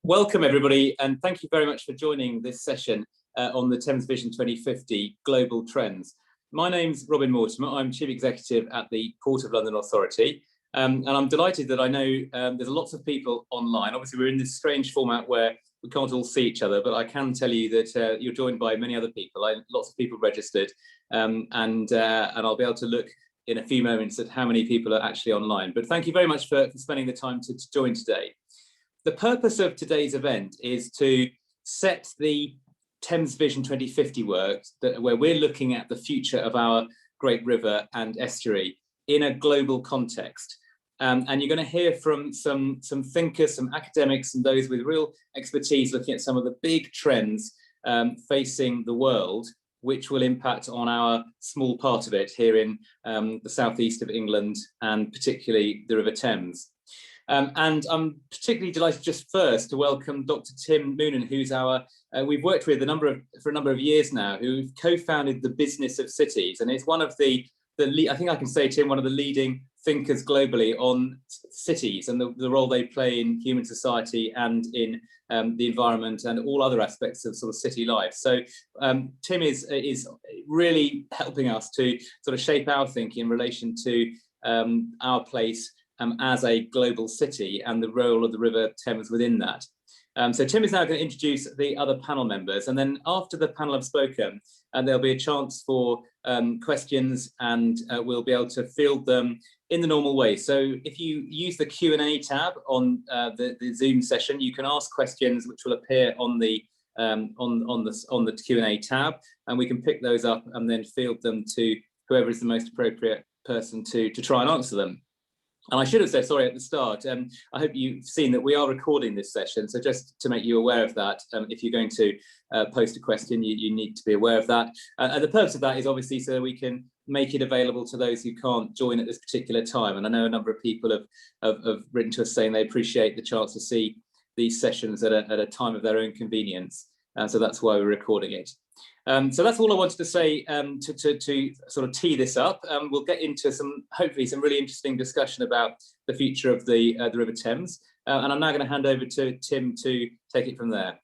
Welcome everybody, and thank you very much for joining this session on the Thames Vision 2050 Global Trends. My name's Robin Mortimer. I'm Chief Executive at the Port of London Authority, and I'm delighted that I know there's lots of people online. Obviously we're in this strange format where we can't all see each other, but I can tell you that you're joined by many other people. Lots of people registered, and I'll be able to look in a few moments at how many people are actually online. But thank you very much for spending the time to join today. The purpose of today's event is to set the Thames Vision 2050 work, where we're looking at the future of our great river and estuary in a global context. And you're going to hear from some thinkers, some academics, and those with real expertise looking at some of the big trends facing the world, which will impact on our small part of it here in the southeast of England, and particularly the River Thames. And I'm particularly delighted just first to welcome Dr. Tim Moonen, who's we've worked with for a number of years now, who co-founded the Business of Cities, and is one of I think I can say, Tim, one of the leading thinkers globally on cities and the role they play in human society and in the environment and all other aspects of sort of city life. So Tim is really helping us to sort of shape our thinking in relation to our place as a global city and the role of the River Thames within that. So Tim is now going to introduce the other panel members, and then after the panel have spoken, there'll be a chance for questions, and we'll be able to field them in the normal way. So if you use the Q&A tab on the Zoom session, you can ask questions which will appear on the Q&A tab, and we can pick those up and then field them to whoever is the most appropriate person to try and answer them. And I should have said, sorry, at the start, I hope you've seen that we are recording this session. So just to make you aware of that, if you're going to post a question, you need to be aware of that. And the purpose of that is obviously so we can make it available to those who can't join at this particular time. And I know a number of people have written to us saying they appreciate the chance to see these sessions at a time of their own convenience. So that's why we're recording it. So that's all I wanted to say to sort of tee this up. We'll get into hopefully some really interesting discussion about the future of the River Thames. And I'm now going to hand over to Tim to take it from there.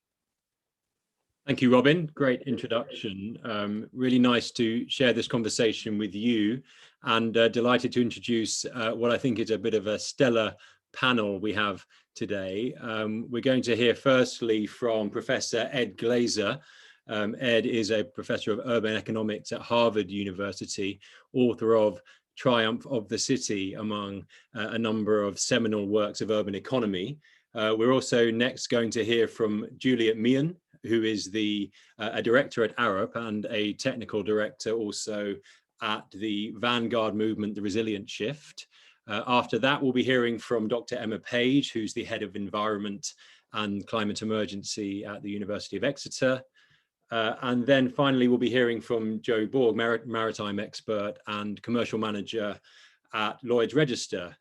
Thank you, Robin. Great introduction. Really nice to share this conversation with you, and delighted to introduce what I think is a bit of a stellar panel we have today. We're going to hear firstly from Professor Ed Glaser. Ed is a professor of urban economics at Harvard University, author of Triumph of the City, among a number of seminal works of urban economy. We're also next going to hear from Juliet Mian, who is a director at Arup and a technical director also at the vanguard movement, The Resilient Shift. After that, we'll be hearing from Dr. Emma Page, who's the head of environment and climate emergency at the University of Exeter. And then finally, we'll be hearing from Joe Borg, maritime expert and commercial manager at Lloyd's Register.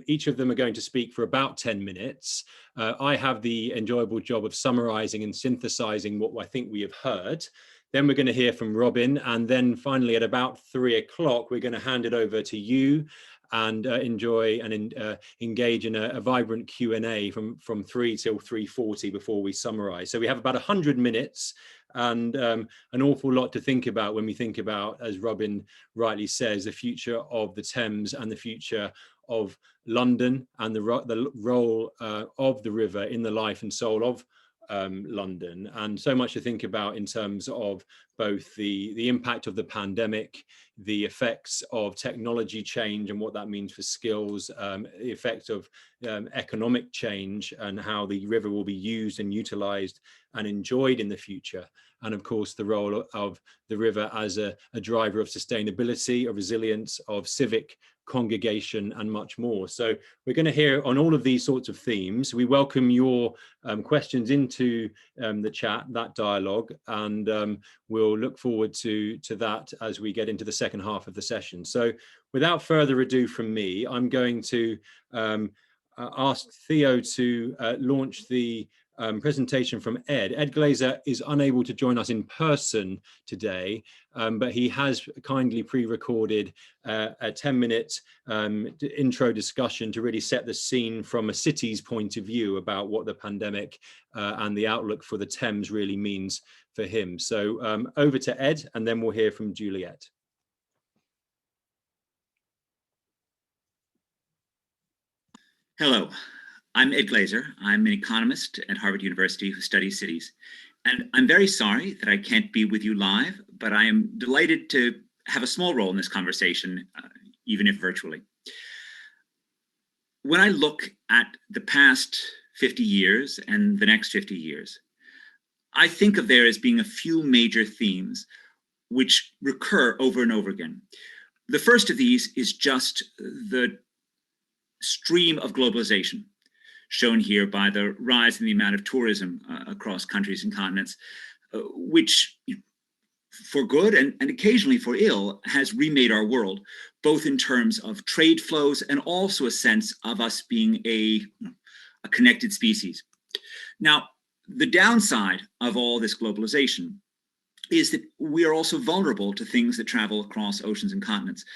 Each of them are going to speak for about 10 minutes. I have the enjoyable job of summarizing and synthesizing what I think we have heard. Then we're going to hear from Robin. And then finally, at about 3 o'clock, we're going to hand it over to you and enjoy and engage in a vibrant Q&A from 3 till 3:40 before we summarize. So we have about 100 minutes and an awful lot to think about when we think about, as Robin rightly says, the future of the Thames and the future of London and the role of the river in the life and soul of London, and so much to think about in terms of both the impact of the pandemic, the effects of technology change and what that means for skills, the effect of economic change and how the river will be used and utilized and enjoyed in the future. And of course, the role of the river as a driver of sustainability, of resilience, of civic congregation, and much more. So we're going to hear on all of these sorts of themes. We welcome your questions into the chat, that dialogue, and we'll look forward to that as we get into the second half of the session. So without further ado from me, I'm going to ask Theo to launch the presentation from Ed. Ed Glaser is unable to join us in person today, but he has kindly pre-recorded a 10-minute intro discussion to really set the scene from a city's point of view about what the pandemic and the outlook for the Thames really means for him. So over to Ed, and then we'll hear from Juliet. Hello, I'm Ed Glaser. I'm an economist at Harvard University who studies cities. And I'm very sorry that I can't be with you live, but I am delighted to have a small role in this conversation, even if virtually. When I look at the past 50 years and the next 50 years, I think of there as being a few major themes which recur over and over again. The first of these is just the stream of globalization, shown here by the rise in the amount of tourism across countries and continents, which for good and occasionally for ill has remade our world, both in terms of trade flows and also a sense of us being a connected species. Now, the downside of all this globalization is that we are also vulnerable to things that travel across oceans and continents.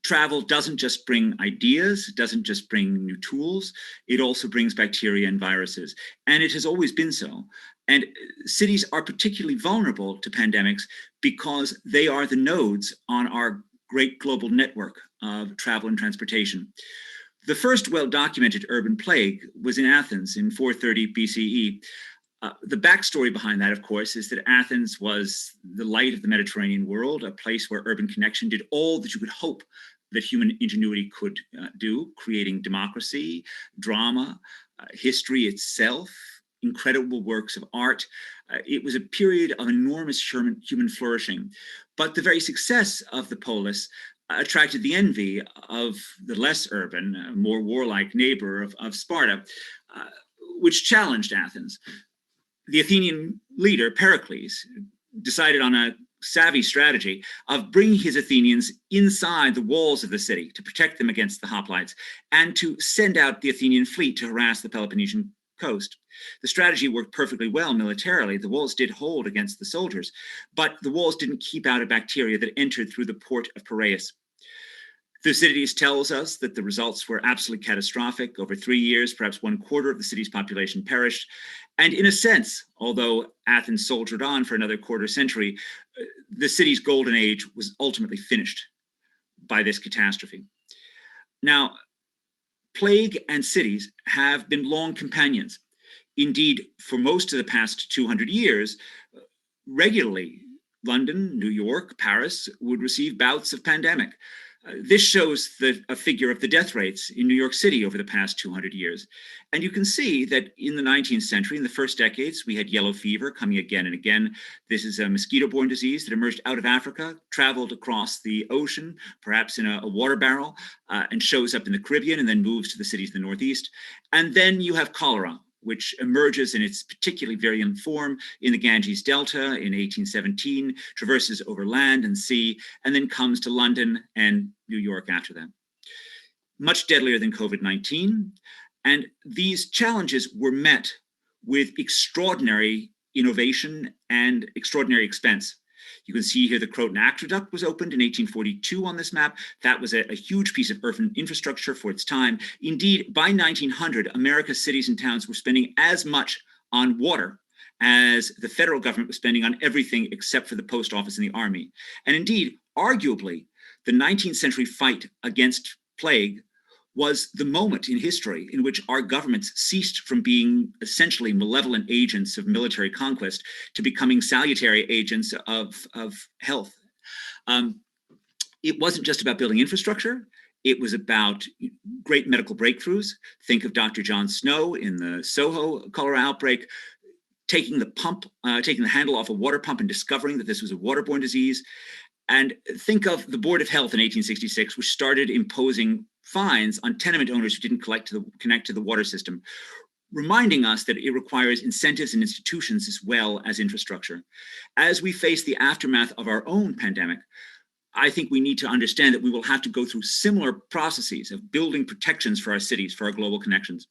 Travel doesn't just bring ideas, doesn't just bring new tools, it also brings bacteria and viruses. And it has always been so. And cities are particularly vulnerable to pandemics because they are the nodes on our great global network of travel and transportation. The first well-documented urban plague was in Athens in 430 BCE. The backstory behind that, of course, is that Athens was the light of the Mediterranean world, a place where urban connection did all that you could hope that human ingenuity could do, creating democracy, drama, history itself, incredible works of art. It was a period of enormous human flourishing. But the very success of the polis attracted the envy of the less urban, more warlike neighbor of Sparta, which challenged Athens. The Athenian leader, Pericles, decided on a savvy strategy of bringing his Athenians inside the walls of the city to protect them against the hoplites and to send out the Athenian fleet to harass the Peloponnesian coast. The strategy worked perfectly well militarily. The walls did hold against the soldiers, but the walls didn't keep out a bacteria that entered through the port of Piraeus. Thucydides tells us that the results were absolutely catastrophic. Over 3 years, perhaps 1/4 of the city's population perished. And in a sense, although Athens soldiered on for another quarter century, the city's golden age was ultimately finished by this catastrophe. Now, plague and cities have been long companions. Indeed, for most of the past 200 years, regularly, London, New York, Paris would receive bouts of pandemic. This shows a figure of the death rates in New York City over the past 200 years. And you can see that in the 19th century, in the first decades, we had yellow fever coming again and again. This is a mosquito-borne disease that emerged out of Africa, traveled across the ocean, perhaps in a water barrel, and shows up in the Caribbean and then moves to the cities in the Northeast. And then you have cholera, which emerges in its particularly virulent form in the Ganges Delta in 1817, traverses over land and sea, and then comes to London and New York after that. Much deadlier than COVID-19. And these challenges were met with extraordinary innovation and extraordinary expense. You can see here the Croton Aqueduct was opened in 1842 on this map. That was a huge piece of urban infrastructure for its time. Indeed, by 1900, America's cities and towns were spending as much on water as the federal government was spending on everything except for the post office and the army. And indeed, arguably, the 19th century fight against plague was the moment in history in which our governments ceased from being essentially malevolent agents of military conquest to becoming salutary agents of health. It wasn't just about building infrastructure. It was about great medical breakthroughs. Think of Dr. John Snow in the Soho cholera outbreak, taking the handle off a water pump and discovering that this was a waterborne disease. And think of the Board of Health in 1866, which started imposing fines on tenement owners who didn't connect to the water system, reminding us that it requires incentives and institutions as well as infrastructure. As we face the aftermath of our own pandemic, I think we need to understand that we will have to go through similar processes of building protections for our cities, for our global connections.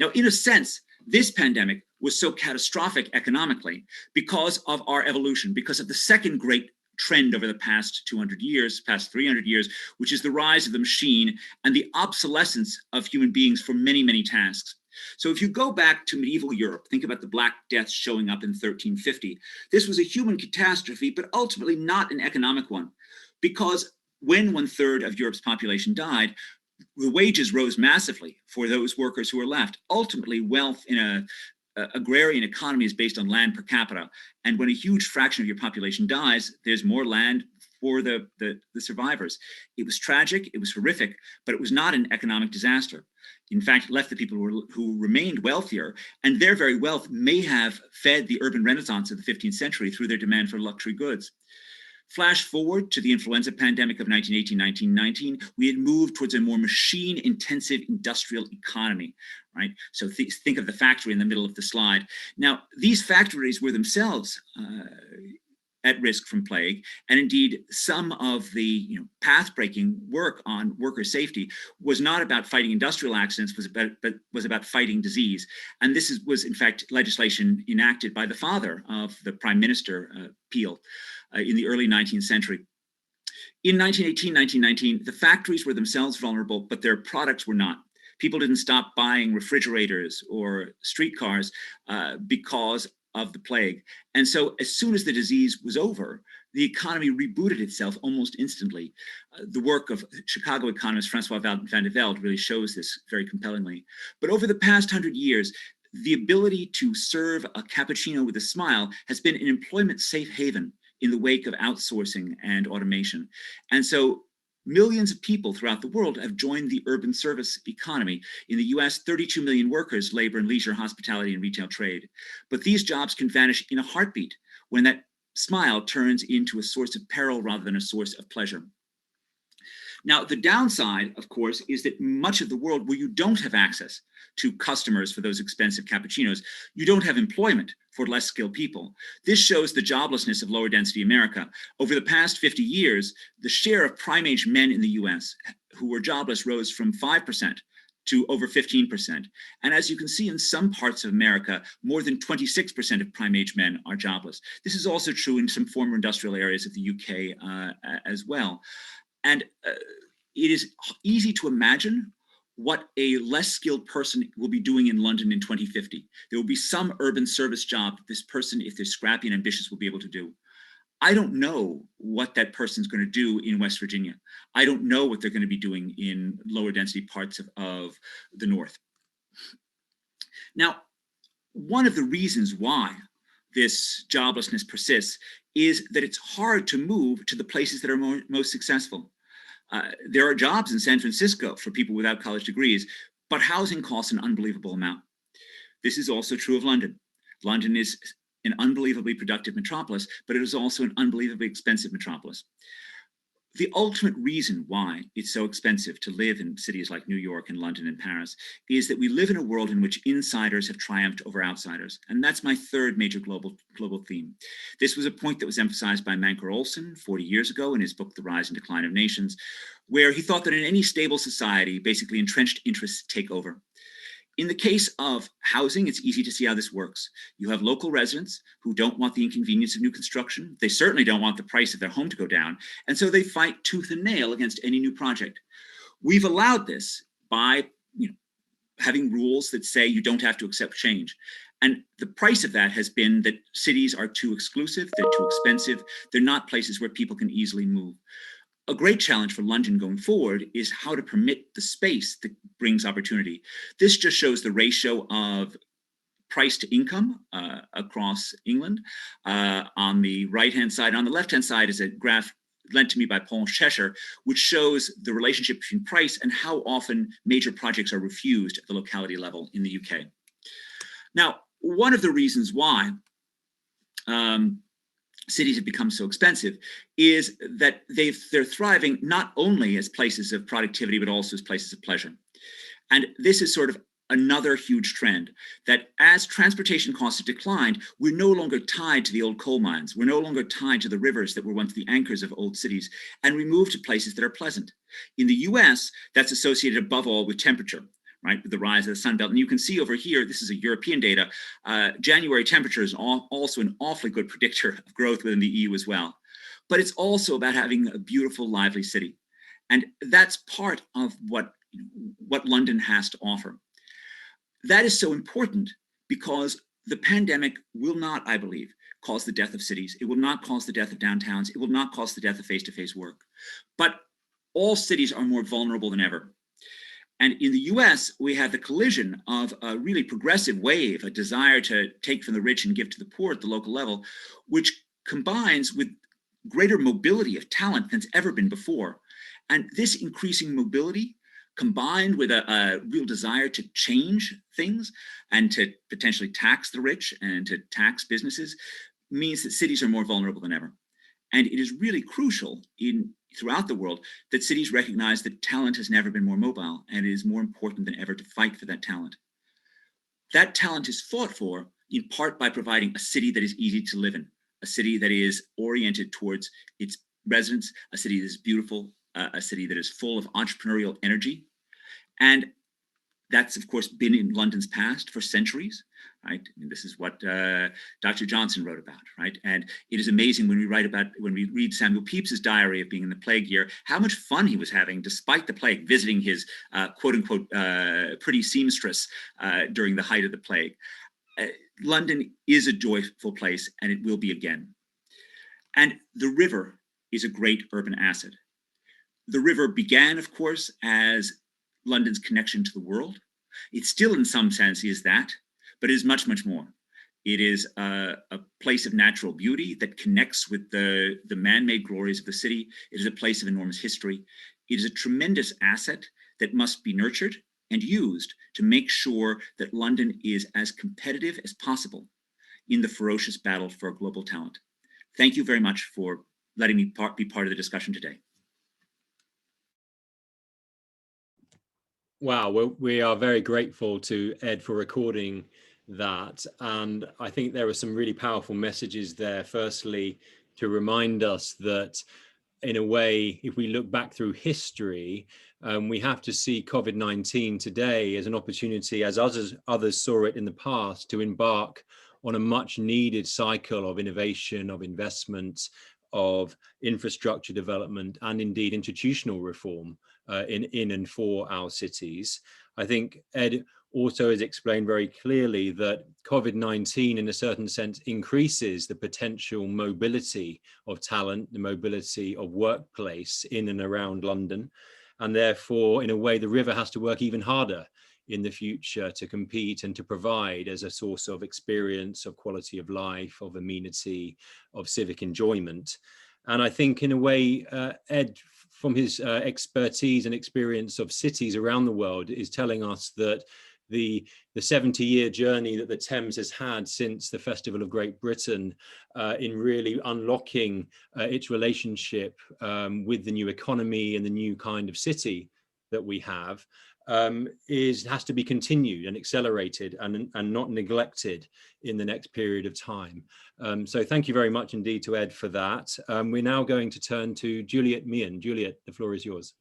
Now, in a sense, This pandemic was so catastrophic economically because of our evolution, because of the second great trend over the past 200 years, past 300 years, which is the rise of the machine and the obsolescence of human beings for many, many tasks. So if you go back to medieval Europe, think about the Black Death showing up in 1350. This was a human catastrophe, but ultimately not an economic one, because when 1/3 of Europe's population died, the wages rose massively for those workers who were left. Ultimately, wealth in an agrarian economy is based on land per capita. And when a huge fraction of your population dies, there's more land for the survivors. It was tragic, it was horrific, but it was not an economic disaster. In fact, it left the people who remained wealthier, and their very wealth may have fed the urban renaissance of the 15th century through their demand for luxury goods. Flash forward to the influenza pandemic of 1918, 1919, we had moved towards a more machine-intensive industrial economy, right? So think of the factory in the middle of the slide. Now, these factories were themselves at risk from plague, and indeed, some of the path-breaking work on worker safety was not about fighting industrial accidents, but was about fighting disease. And this was, in fact, legislation enacted by the father of the Prime Minister, Peel, in the early 19th century. In 1918, 1919, the factories were themselves vulnerable, but their products were not. People didn't stop buying refrigerators or streetcars because of the plague. And so as soon as the disease was over, the economy rebooted itself almost instantly. The work of Chicago economist Francois van der Velde really shows this very compellingly. But over the past 100 years, the ability to serve a cappuccino with a smile has been an employment safe haven in the wake of outsourcing and automation. And so millions of people throughout the world have joined the urban service economy. In the US, 32 million workers labor in leisure, hospitality, and retail trade. But these jobs can vanish in a heartbeat when that smile turns into a source of peril rather than a source of pleasure. Now, the downside, of course, is that much of the world where you don't have access to customers for those expensive cappuccinos, you don't have employment for less skilled people. This shows the joblessness of lower density America. Over the past 50 years, the share of prime-age men in the US who were jobless rose from 5% to over 15%. And as you can see in some parts of America, more than 26% of prime-age men are jobless. This is also true in some former industrial areas of the UK as well. And it is easy to imagine what a less skilled person will be doing in London in 2050. There will be some urban service job that this person, if they're scrappy and ambitious, will be able to do. I don't know what that person's going to do in West Virginia. I don't know what they're going to be doing in lower density parts of the North. Now, one of the reasons why this joblessness persists is that it's hard to move to the places that are most successful. There are jobs in San Francisco for people without college degrees, but housing costs an unbelievable amount. This is also true of London. London is an unbelievably productive metropolis, but it is also an unbelievably expensive metropolis. The ultimate reason why it's so expensive to live in cities like New York and London and Paris is that we live in a world in which insiders have triumphed over outsiders. And that's my third major global theme. This was a point that was emphasized by Mancur Olson 40 years ago in his book, The Rise and Decline of Nations, where he thought that in any stable society, basically entrenched interests take over. In the case of housing, it's easy to see how this works. You have local residents who don't want the inconvenience of new construction. They certainly don't want the price of their home to go down. And so they fight tooth and nail against any new project. We've allowed this by having rules that say you don't have to accept change. And the price of that has been that cities are too exclusive, they're too expensive, they're not places where people can easily move. A great challenge for London going forward is how to permit the space that brings opportunity. This just shows the ratio of price to income across England on the right-hand side. On the left-hand side is a graph lent to me by Paul Cheshire, which shows the relationship between price and how often major projects are refused at the locality level in the UK. Now, one of the reasons why cities have become so expensive is that they're thriving not only as places of productivity, but also as places of pleasure. And this is sort of another huge trend, that as transportation costs have declined, we're no longer tied to the old coal mines. We're no longer tied to the rivers that were once the anchors of old cities, and we move to places that are pleasant. In the US, that's associated above all with temperature, right, with the rise of the Sun Belt. And you can see over here, this is a European data, January temperature is also an awfully good predictor of growth within the EU as well. But it's also about having a beautiful, lively city. And that's part of what London has to offer. That is so important because the pandemic will not, I believe, cause the death of cities. It will not cause the death of downtowns. It will not cause the death of face-to-face work. But all cities are more vulnerable than ever. And in the US, we have the collision of a really progressive wave, a desire to take from the rich and give to the poor at the local level, which combines with greater mobility of talent than's ever been before. And this increasing mobility, combined with a real desire to change things and to potentially tax the rich and to tax businesses, means that cities are more vulnerable than ever. And it is really crucial throughout the world that cities recognize that talent has never been more mobile, and it is more important than ever to fight for that talent. That talent is fought for in part by providing a city that is easy to live in, a city that is oriented towards its residents, a city that is beautiful, a city that is full of entrepreneurial energy. And that's, of course, been in London's past for centuries, right? And this is what Dr. Johnson wrote about, right? And it is amazing when we read Samuel Pepys's diary of being in the plague year, how much fun he was having despite the plague, visiting his quote unquote pretty seamstress during the height of the plague. London is a joyful place, and it will be again. And the river is a great urban asset. The river began, of course, as London's connection to the world. It still, in some sense, is that, but it is much, much more. It is a place of natural beauty that connects with the man-made glories of the city. It is a place of enormous history. It is a tremendous asset that must be nurtured and used to make sure that London is as competitive as possible in the ferocious battle for global talent. Thank you very much for letting me be part of the discussion today. Wow, well, we are very grateful to Ed for recording that. And I think there are some really powerful messages there. Firstly, to remind us that in a way, if we look back through history, we have to see COVID-19 today as an opportunity, as others saw it in the past, to embark on a much needed cycle of innovation, of investment, of infrastructure development, and indeed institutional reform in and for our cities. I think Ed also has explained very clearly that COVID-19 in a certain sense increases the potential mobility of talent, the mobility of workplace in and around London. And therefore, in a way, the river has to work even harder in the future to compete and to provide as a source of experience, of quality of life, of amenity, of civic enjoyment. And I think in a way, Ed, from his expertise and experience of cities around the world, is telling us that the 70-year journey that the Thames has had since the Festival of Great Britain in really unlocking its relationship with the new economy and the new kind of city that we have has to be continued and accelerated and not neglected in the next period of time. So thank you very much indeed to Ed for that. We're now going to turn to Juliet Mian. Juliet, the floor is yours.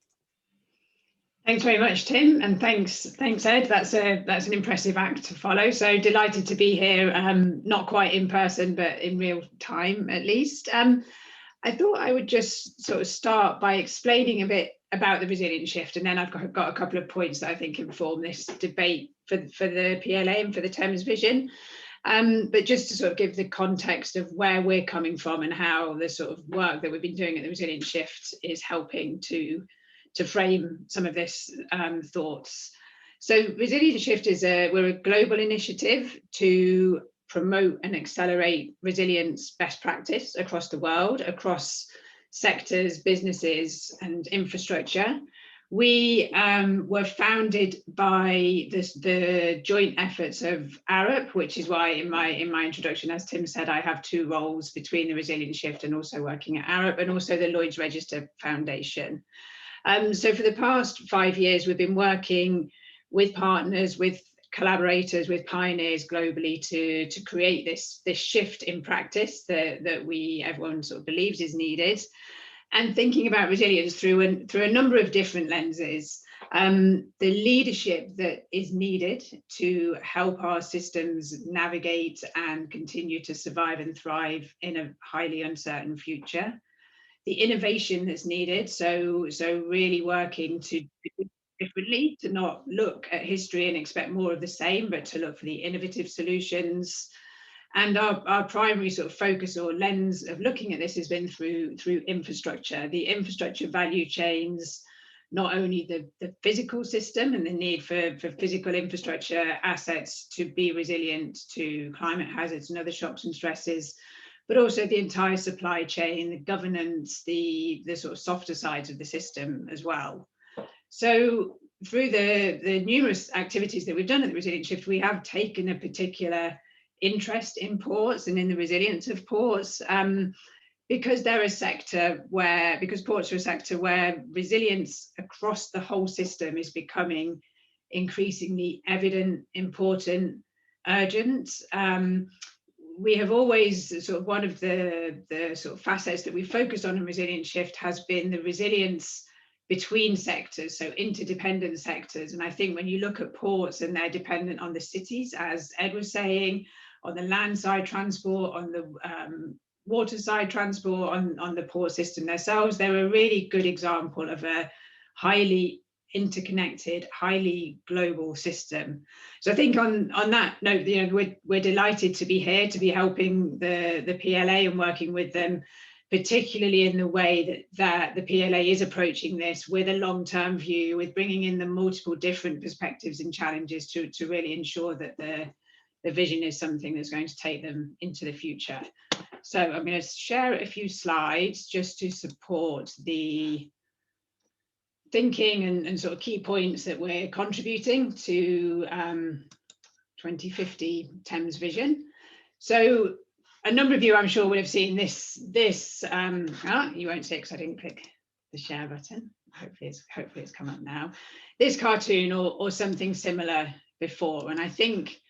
Thanks very much, Tim, and thanks, Ed. That's an impressive act to follow. So delighted to be here, not quite in person, but in real time at least. I thought I would just sort of start by explaining a bit about the resilience shift, and then I've got a couple of points that I think inform this debate for the PLA and for the Thames Vision. But just to sort of give the context of where we're coming from and how the sort of work that we've been doing at the resilience shift is helping to frame some of this thoughts. So Resilience Shift we're a global initiative to promote and accelerate resilience best practice across the world, across sectors, businesses, and infrastructure. We were founded by the joint efforts of Arup, which is why in my introduction, as Tim said, I have two roles between the Resilience Shift and also working at Arup, and also the Lloyd's Register Foundation. So for the past 5 years, we've been working with partners, with collaborators, with pioneers globally to create this shift in practice that everyone sort of believes is needed, and thinking about resilience through a number of different lenses. The leadership that is needed to help our systems navigate and continue to survive and thrive in a highly uncertain future. The innovation that's needed, so really working to do differently, to not look at history and expect more of the same, but to look for the innovative solutions. And our primary sort of focus or lens of looking at this has been through infrastructure, the infrastructure value chains, not only the physical system and the need for physical infrastructure assets to be resilient to climate hazards and other shocks and stresses, but also the entire supply chain, the governance, the sort of softer sides of the system as well. So through the numerous activities that we've done at the Resilient Shift, we have taken a particular interest in ports and in the resilience of ports, because they're a sector where, because ports are a sector where resilience across the whole system is becoming increasingly evident, important, urgent. We have always sort of, one of the sort of facets that we focused on in Resilient Shift has been the resilience between sectors, so interdependent sectors. And I think when you look at ports and they're dependent on the cities, as Ed was saying, on the land side transport, on the water side transport, on the port system themselves, they're a really good example of a highly interconnected, highly global system. So I think on that note, you know, we're delighted to be here, to be helping the PLA and working with them, particularly in the way that the PLA is approaching this with a long-term view, with bringing in the multiple different perspectives and challenges to really ensure that the vision is something that's going to take them into the future. So I'm going to share a few slides just to support the thinking and sort of key points that we're contributing to 2050 Thames Vision. So a number of you, I'm sure, would have seen this you won't see it because I didn't click the share button. Hopefully it's come up now. This cartoon or something similar before. And I think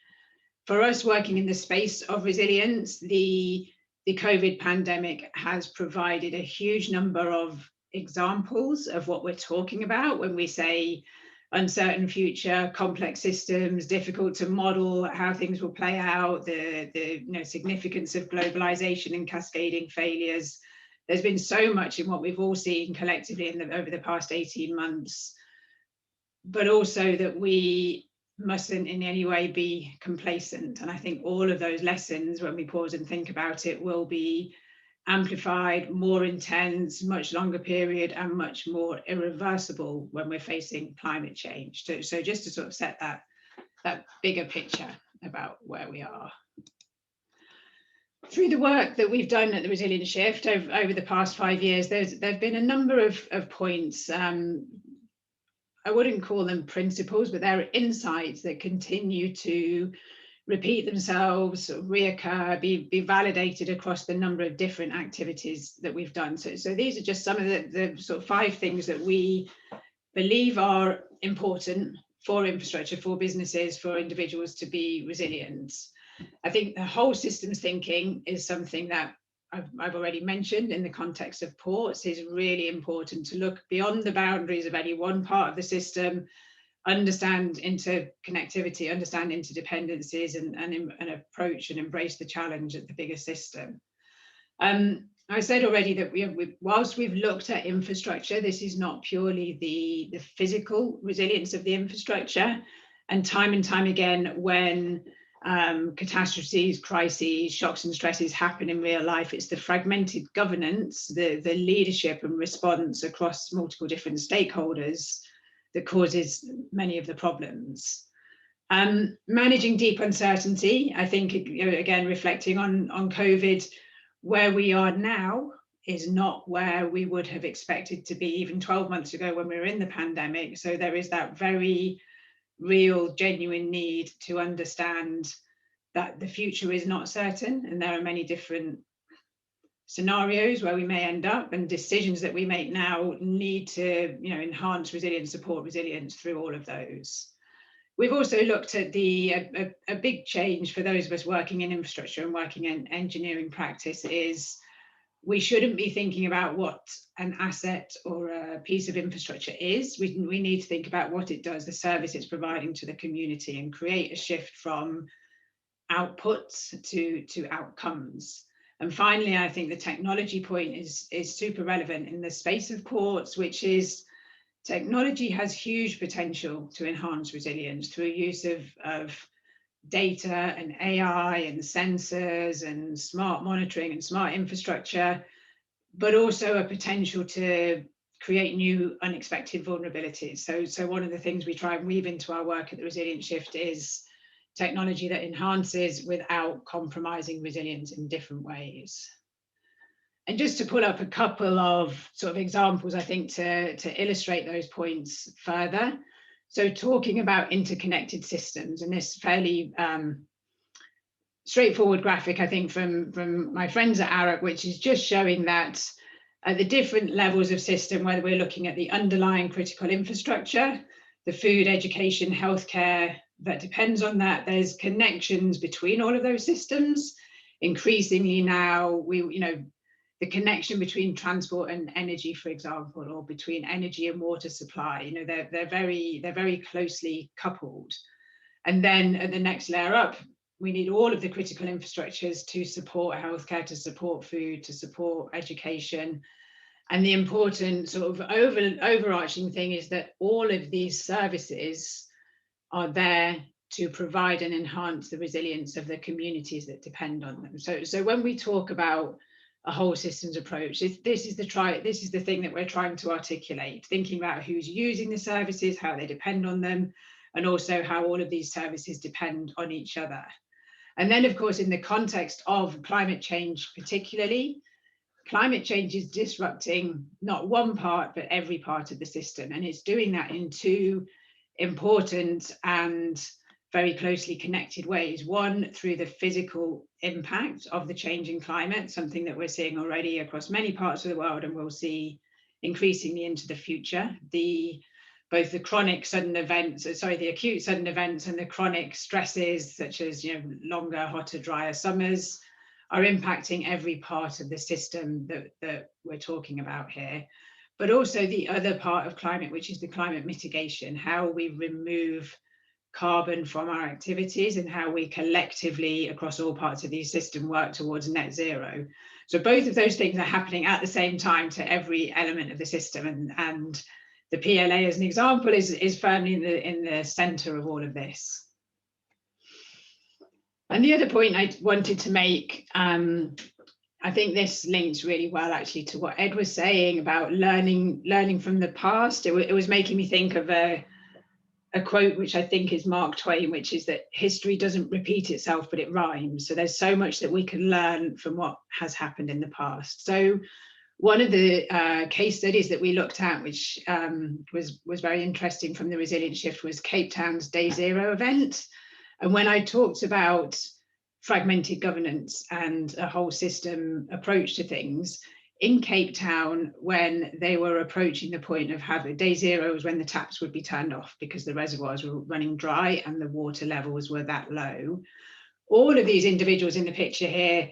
for us working in the space of resilience, the COVID pandemic has provided a huge number of examples of what we're talking about when we say uncertain future, complex systems, difficult to model how things will play out, the significance of globalization and cascading failures. There's been so much in what we've all seen collectively over the past 18 months, but also that we mustn't in any way be complacent. And I think all of those lessons, when we pause and think about it, will be amplified, more intense, much longer period, and much more irreversible when we're facing climate change. So just to sort of set that bigger picture about where we are. Through the work that we've done at the Resilient Shift over the past 5 years, there've been a number of points. I wouldn't call them principles, but they're insights that continue to repeat themselves, reoccur, be validated across the number of different activities that we've done. So these are just some of the sort of 5 things that we believe are important for infrastructure, for businesses, for individuals to be resilient. I think the whole systems thinking is something that I've already mentioned in the context of ports. Is really important to look beyond the boundaries of any one part of the system, understand interconnectivity, understand interdependencies, and approach and embrace the challenge at the bigger system. I said already that whilst we've looked at infrastructure, this is not purely the physical resilience of the infrastructure. And time again, when catastrophes, crises, shocks and stresses happen in real life, it's the fragmented governance, the leadership and response across multiple different stakeholders that causes many of the problems. Managing deep uncertainty, I think, again, reflecting on COVID, where we are now is not where we would have expected to be even 12 months ago when we were in the pandemic. So there is that very real, genuine need to understand that the future is not certain, and there are many different scenarios where we may end up, and decisions that we make now need to enhance resilience, support resilience through all of those. We've also looked at a big change for those of us working in infrastructure and working in engineering practice is we shouldn't be thinking about what an asset or a piece of infrastructure is. We need to think about what it does, the service it's providing to the community, and create a shift from outputs to outcomes. And finally, I think the technology point is super relevant in the space of ports, which is technology has huge potential to enhance resilience through use of data and AI and sensors and smart monitoring and smart infrastructure, but also a potential to create new unexpected vulnerabilities. So one of the things we try and weave into our work at the Resilience Shift is technology that enhances without compromising resilience in different ways. And just to pull up a couple of sort of examples, I think, to illustrate those points further. So talking about interconnected systems, and this fairly straightforward graphic, I think, from my friends at ARUC, which is just showing that at the different levels of system, whether we're looking at the underlying critical infrastructure, the food, education, healthcare that depends on that, there's connections between all of those systems. Increasingly now, the connection between transport and energy, for example, or between energy and water supply, they're very closely coupled. And then at the next layer up, we need all of the critical infrastructures to support healthcare, to support food, to support education. And the important sort of overarching thing is that all of these services are there to provide and enhance the resilience of the communities that depend on them. So when we talk about a whole systems approach, this is the thing that we're trying to articulate, thinking about who's using the services, how they depend on them, and also how all of these services depend on each other. And then, of course, in the context of climate change particularly, climate change is disrupting not one part, but every part of the system. And it's doing that in two important and very closely connected ways. One, through the physical impact of the changing climate, something that we're seeing already across many parts of the world and we'll see increasingly into the future. Both the acute sudden events and the chronic stresses, such as longer, hotter, drier summers, are impacting every part of the system that we're talking about here. But also the other part of climate, which is the climate mitigation, how we remove carbon from our activities and how we collectively across all parts of the system work towards net zero. So both of those things are happening at the same time to every element of the system, and the PLA, as an example, is firmly in the center of all of this. And the other point I wanted to make, I think this links really well actually to what Ed was saying about learning from the past. It was making me think of a quote which I think is Mark Twain, which is that history doesn't repeat itself, but it rhymes. So there's so much that we can learn from what has happened in the past. So one of the case studies that we looked at, which was very interesting from the Resilience Shift, was Cape Town's Day Zero event. And when I talked about fragmented governance and a whole system approach to things, in Cape Town, when they were approaching the point of having Day Zero, was when the taps would be turned off because the reservoirs were running dry and the water levels were that low. All of these individuals in the picture here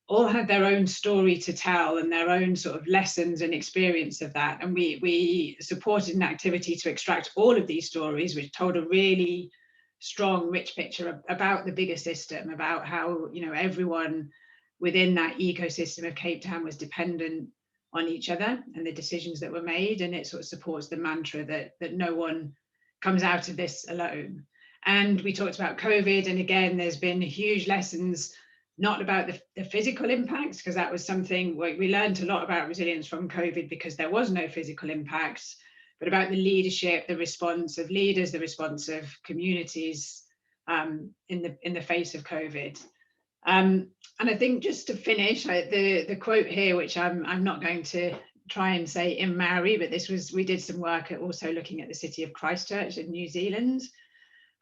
all had their own story to tell and their own sort of lessons and experience of that. And we supported an activity to extract all of these stories, which told a really strong, rich picture about the bigger system, about how everyone within that ecosystem of Cape Town was dependent on each other and the decisions that were made. And it sort of supports the mantra that no one comes out of this alone. And we talked about COVID, and again, there's been huge lessons, not about the physical impacts, because that was something we learned a lot about resilience from COVID because there was no physical impacts, but about the leadership, the response of leaders, the response of communities in the face of COVID. And I think just to finish, the quote here, which I'm not going to try and say in Maori, but we did some work at also looking at the city of Christchurch in New Zealand.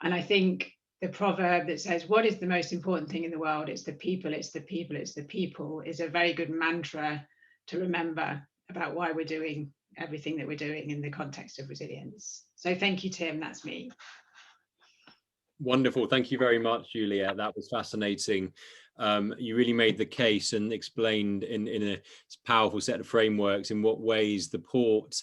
And I think the proverb that says, what is the most important thing in the world? It's the people, it's the people, it's the people, is a very good mantra to remember about why we're doing everything that we're doing in the context of resilience. So thank you, Tim, that's me. Wonderful, thank you very much, Juliet. That was fascinating. You really made the case and explained in a powerful set of frameworks in what ways the port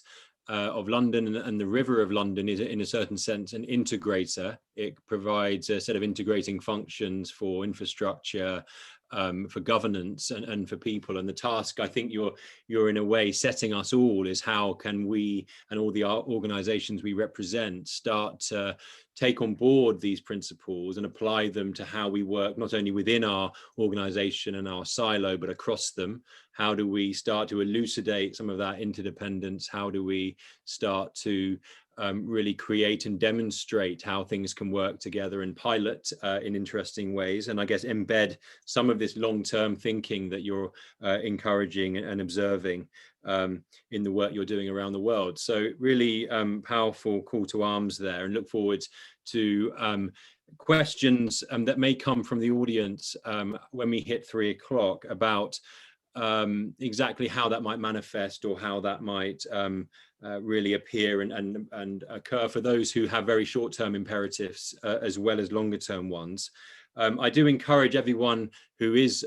of London and the River of London is, in a certain sense, an integrator. It provides a set of integrating functions for infrastructure, for governance and for people. And the task, I think you're in a way setting us all, is how can we and all the organizations we represent start to take on board these principles and apply them to how we work, not only within our organization and our silo, but across them. How do we start to elucidate some of that interdependence? How do we start to really create and demonstrate how things can work together and pilot in interesting ways, and I guess embed some of this long-term thinking that you're encouraging and observing in the work you're doing around the world. So really powerful call to arms there, and look forward to questions that may come from the audience when we hit 3 o'clock about exactly how that might manifest, or how that might really appear and occur for those who have very short-term imperatives as well as longer-term ones. I do encourage everyone who is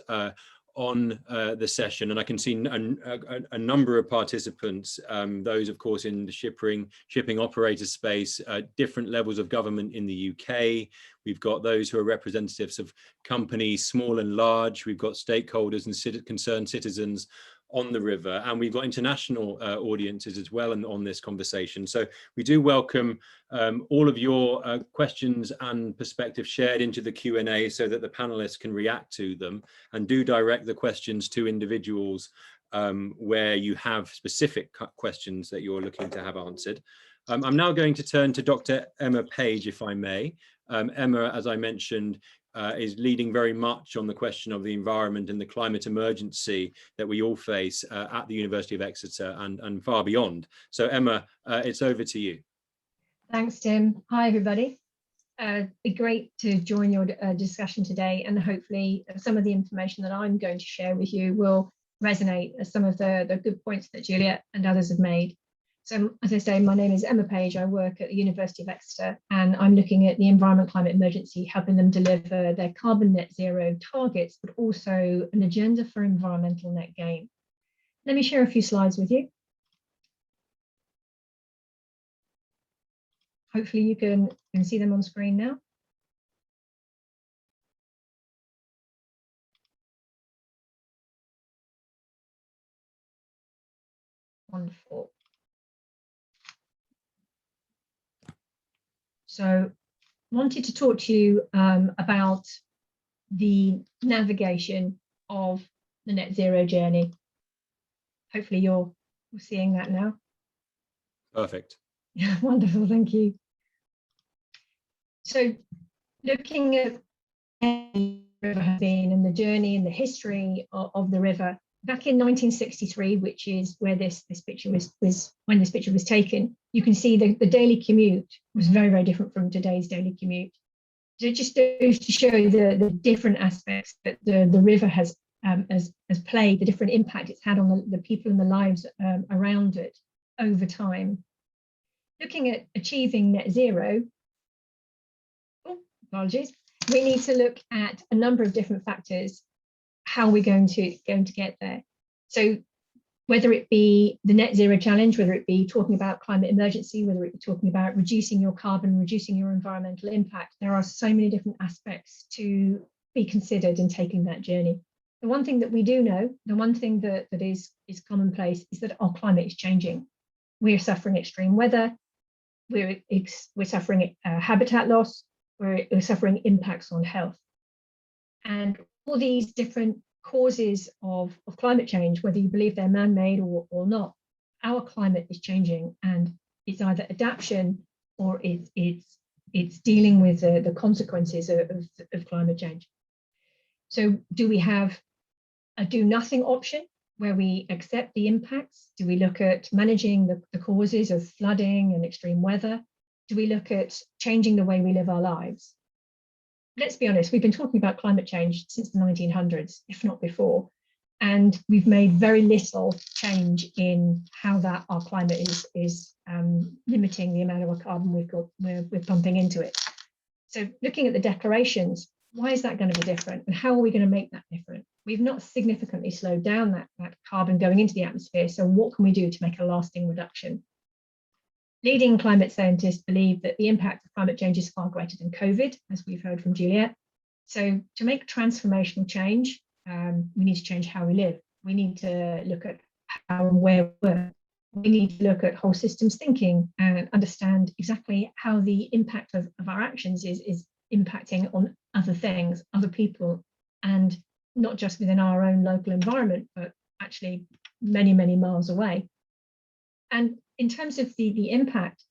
on the session, and I can see a number of participants, those of course in the shipping operator space, different levels of government in the UK. We've got those who are representatives of companies, small and large. We've got stakeholders and concerned citizens on the river, and we've got international audiences as well on this conversation. So we do welcome all of your questions and perspectives shared into the Q&A so that the panelists can react to them, and do direct the questions to individuals where you have specific questions that you're looking to have answered. I'm now going to turn to Dr. Emma Page, if I may. Emma, as I mentioned, is leading very much on the question of the environment and the climate emergency that we all face at the University of Exeter and far beyond. So Emma, it's over to you. Thanks, Tim. Hi, everybody. It'd be great to join your discussion today, and hopefully some of the information that I'm going to share with you will resonate as some of the good points that Juliet and others have made. So, as I say, my name is Emma Page. I work at the University of Exeter, and I'm looking at the environment climate emergency, helping them deliver their carbon net zero targets, but also an agenda for environmental net gain. Let me share a few slides with you. Hopefully you can see them on screen now. Wonderful. So wanted to talk to you about the navigation of the net zero journey. Hopefully you're seeing that now. Perfect. Yeah, wonderful, thank you. So looking at the river has been and the journey and the history of the river, back in 1963, which is where this picture was when this picture was taken, you can see the daily commute was very, very different from today's daily commute. So it just goes to show the different aspects that the river has played, the different impact it's had on the people and the lives around it over time. Looking at achieving net zero, apologies, we need to look at a number of different factors. How we're going to get there. So whether it be the net zero challenge, whether it be talking about climate emergency, whether it be talking about reducing your carbon, reducing your environmental impact, there are so many different aspects to be considered in taking that journey. The one thing that we do know, the one thing that is commonplace, is that our climate is changing. We're suffering extreme weather, we're suffering habitat loss, we're suffering impacts on health. And all these different causes of climate change, whether you believe they're man-made or not, our climate is changing, and it's either adaptation or it's dealing with the consequences of climate change. So do we have a do-nothing option where we accept the impacts? Do we look at managing the causes of flooding and extreme weather? Do we look at changing the way we live our lives? Let's be honest, we've been talking about climate change since the 1900s, if not before, and we've made very little change in how that our climate is limiting the amount of carbon we're pumping into it. So looking at the declarations, Why is that going to be different? And how are we going to make that different? We've not significantly slowed down that carbon going into the atmosphere. So what can we do to make a lasting reduction? Leading climate scientists believe that the impact of climate change is far greater than COVID, as we've heard from Juliet. So to make transformational change, we need to change how we live. We need to look at how and where we work. We need to look at whole systems thinking and understand exactly how the impact of our actions is impacting on other things, other people, and not just within our own local environment, but actually many, many miles away. And in terms of the impact,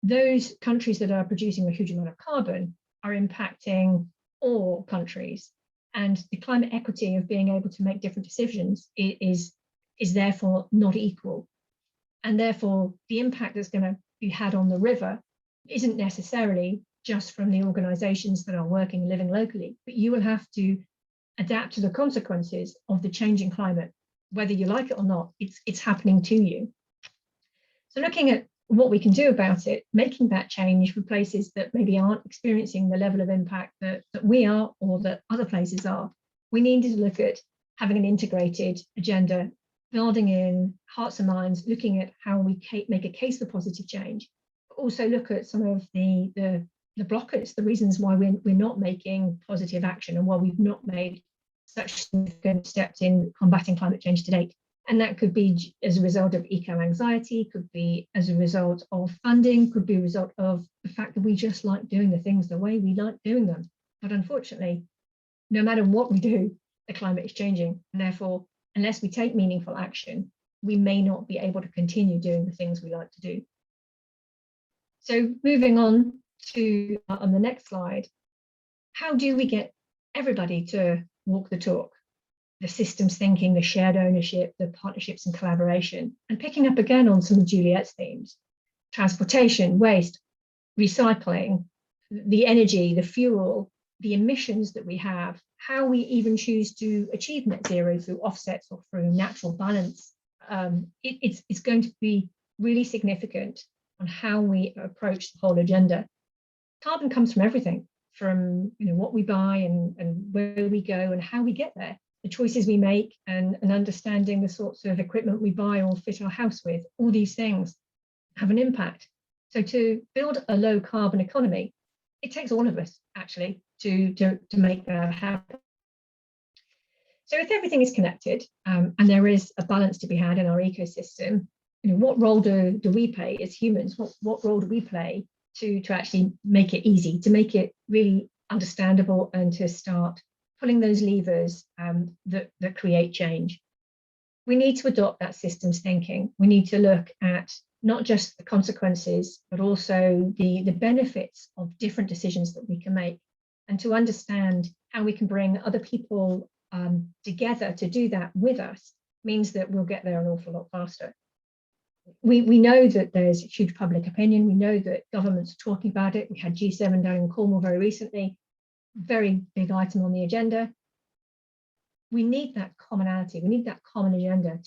those countries that are producing a huge amount of carbon are impacting all countries. And the climate equity of being able to make different decisions is therefore not equal. And therefore, the impact that's going to be had on the river isn't necessarily just from the organizations that are working and living locally, but you will have to adapt to the consequences of the changing climate. Whether you like it or not, it's happening to you. So looking at what we can do about it, making that change for places that maybe aren't experiencing the level of impact that we are or that other places are, we need to look at having an integrated agenda, building in hearts and minds, looking at how we make a case for positive change, but also look at some of the blockers, the reasons why we're not making positive action and why we've not made such significant steps in combating climate change to date. And that could be as a result of eco-anxiety, could be as a result of funding, could be a result of the fact that we just like doing the things the way we like doing them. But unfortunately, no matter what we do, the climate is changing. And therefore, unless we take meaningful action, we may not be able to continue doing the things we like to do. So moving on to on the next slide, how do we get everybody to walk the talk? The systems thinking, the shared ownership, the partnerships and collaboration, and picking up again on some of Juliet's themes: transportation, waste, recycling, the energy, the fuel, the emissions that we have, how we even choose to achieve net zero through offsets or through natural balance. It's going to be really significant on how we approach the whole agenda. Carbon comes from everything, from what we buy and where we go and how we get there. The choices we make and understanding the sorts of equipment we buy or fit our house with, all these things have an impact. So to build a low carbon economy, it takes all of us actually to make that happen. So if everything is connected and there is a balance to be had in our ecosystem, what role do we play as humans? What role do we play to actually make it easy, to make it really understandable and to start pulling those levers that create change? We need to adopt that systems thinking. We need to look at not just the consequences, but also the benefits of different decisions that we can make, and to understand how we can bring other people together to do that with us means that we'll get there an awful lot faster. We know that there's huge public opinion. We know that governments are talking about it. We had G7 down in Cornwall very recently. Very big item on the agenda. We need that commonality. We need that common agenda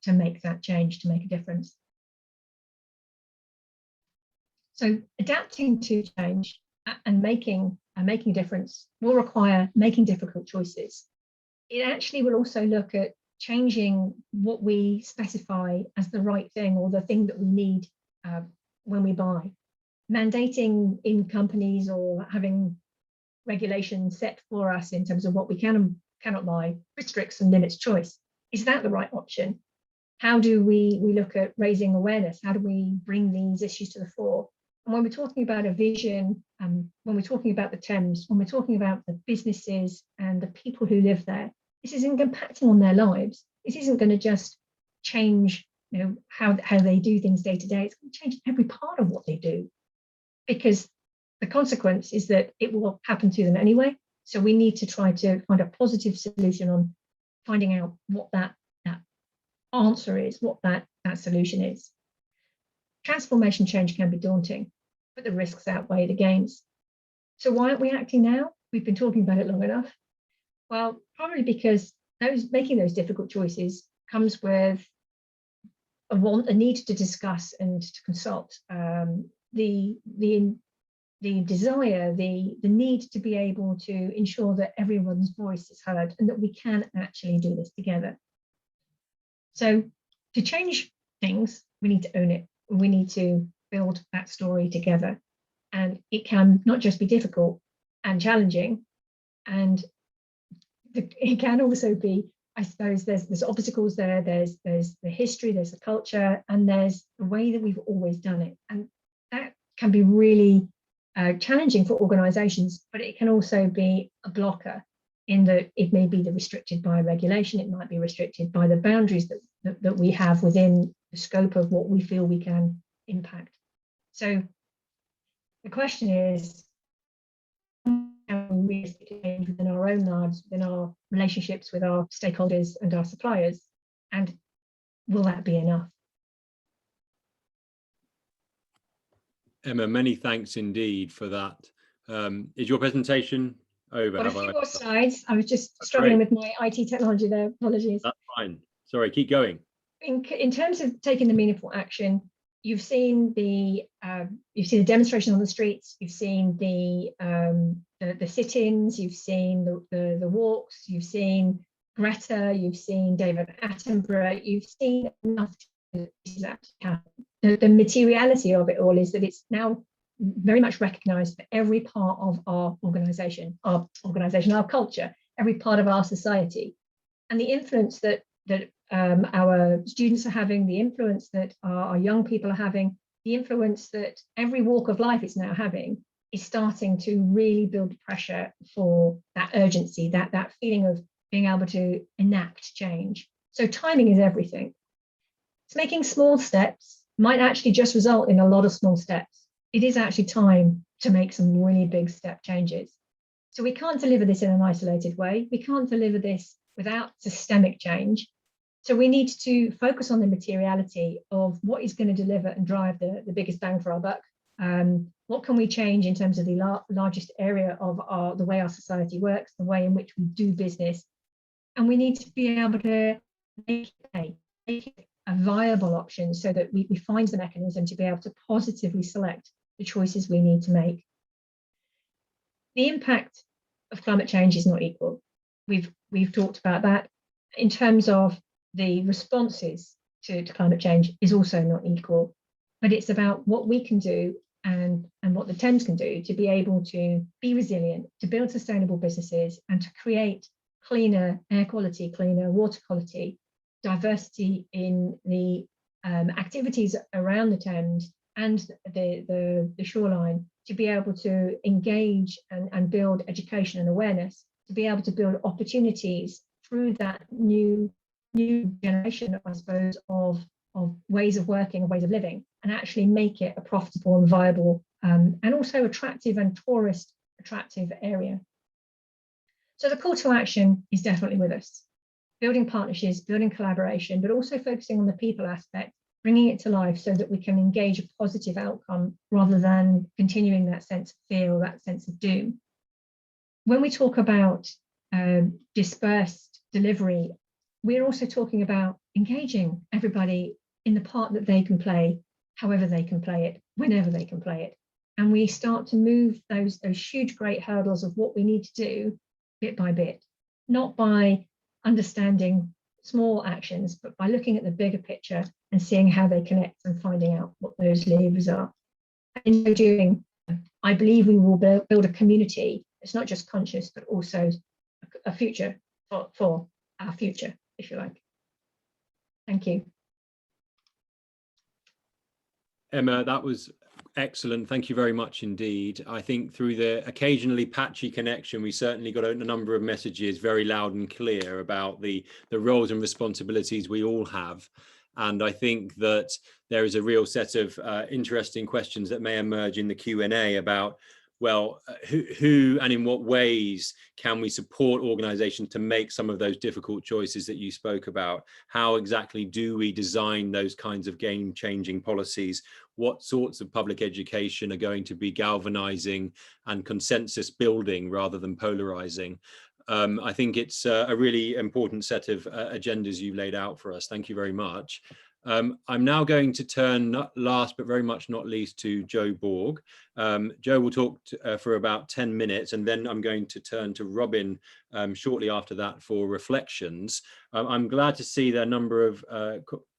to make that change, to make a difference. So adapting to change and making a difference will require making difficult choices. It actually will also look at changing what we specify as the right thing or the thing that we need when we buy. Mandating in companies or having regulations set for us in terms of what we can and cannot buy restricts and limits choice. Is that the right option? How do we look at raising awareness? How do we bring these issues to the fore? And when we're talking about a vision, when we're talking about the Thames, when we're talking about the businesses and the people who live there, this isn't impacting on their lives. This isn't going to just change how they do things day to day. It's going to change every part of what they do, because the consequence is that it will happen to them anyway. So we need to try to find a positive solution on finding out what that answer is, what that solution is. Transformation change can be daunting, but the risks outweigh the gains. So why aren't we acting now? We've been talking about it long enough. Well, probably because making those difficult choices comes with a need to discuss and to consult. The the desire, the need to be able to ensure that everyone's voice is heard and that we can actually do this together. So to change things, we need to own it. We need to build that story together. And it can not just be difficult and challenging, and it can also be, I suppose, there's obstacles there, there's the history, there's the culture, and there's the way that we've always done it. And that can be really challenging for organisations, but it can also be a blocker in that it may be restricted by regulation, it might be restricted by the boundaries that we have within the scope of what we feel we can impact. So the question is, how can we realistically change within our own lives, within our relationships with our stakeholders and our suppliers, and will that be enough? Emma, many thanks indeed for that. Is your presentation over? Got a few more slides. I was just struggling with my IT technology there. Apologies. That's fine. Sorry, keep going. In terms of taking the meaningful action, you've seen the demonstration on the streets. You've seen the sit-ins. You've seen the walks. You've seen Greta. You've seen David Attenborough. You've seen enough to that happen. The materiality of it all is that it's now very much recognised for every part of our organisation, our culture, every part of our society, and the influence that our students are having, the influence that our young people are having, the influence that every walk of life is now having, is starting to really build pressure for that urgency, that feeling of being able to enact change. So timing is everything. It's making small steps might actually just result in a lot of small steps. It is actually time to make some really big step changes. So we can't deliver this in an isolated way. We can't deliver this without systemic change. So we need to focus on the materiality of what is going to deliver and drive the biggest bang for our buck. What can we change in terms of the largest area of the way our society works, the way in which we do business? And we need to be able to make it a viable option so that we find the mechanism to be able to positively select the choices we need to make. The impact of climate change is not equal. We've talked about that. In terms of the responses to climate change is also not equal, but it's about what we can do and what the Thames can do to be able to be resilient, to build sustainable businesses, and to create cleaner air quality, cleaner water quality, diversity in the activities around the Thames and the shoreline, to be able to engage and build education and awareness, to be able to build opportunities through that new generation, I suppose, of ways of working and ways of living, and actually make it a profitable and viable and also attractive and tourist attractive area. So the call to action is definitely with us. Building partnerships, building collaboration, but also focusing on the people aspect, bringing it to life so that we can engage a positive outcome rather than continuing that sense of fear or that sense of doom. When we talk about dispersed delivery, we're also talking about engaging everybody in the part that they can play, however they can play it, whenever they can play it. And we start to move those huge, great hurdles of what we need to do bit by bit, not by understanding small actions, but by looking at the bigger picture and seeing how they connect and finding out what those levers are. In so doing, I believe we will build a community that's not just conscious, but also a future for our future, if you like. Thank you. Emma, that was excellent. Thank you very much indeed. I think through the occasionally patchy connection, we certainly got a number of messages very loud and clear about the roles and responsibilities we all have. And I think that there is a real set of interesting questions that may emerge in the Q&A about, well, who and in what ways can we support organizations to make some of those difficult choices that you spoke about? How exactly do we design those kinds of game-changing policies? What sorts of public education are going to be galvanizing and consensus building rather than polarizing? I think it's a really important set of agendas you laid out for us. Thank you very much. I'm now going to turn last but very much not least to Joe Borg. Joe will talk for about 10 minutes, and then I'm going to turn to Robin shortly after that for reflections. I'm glad to see that a number of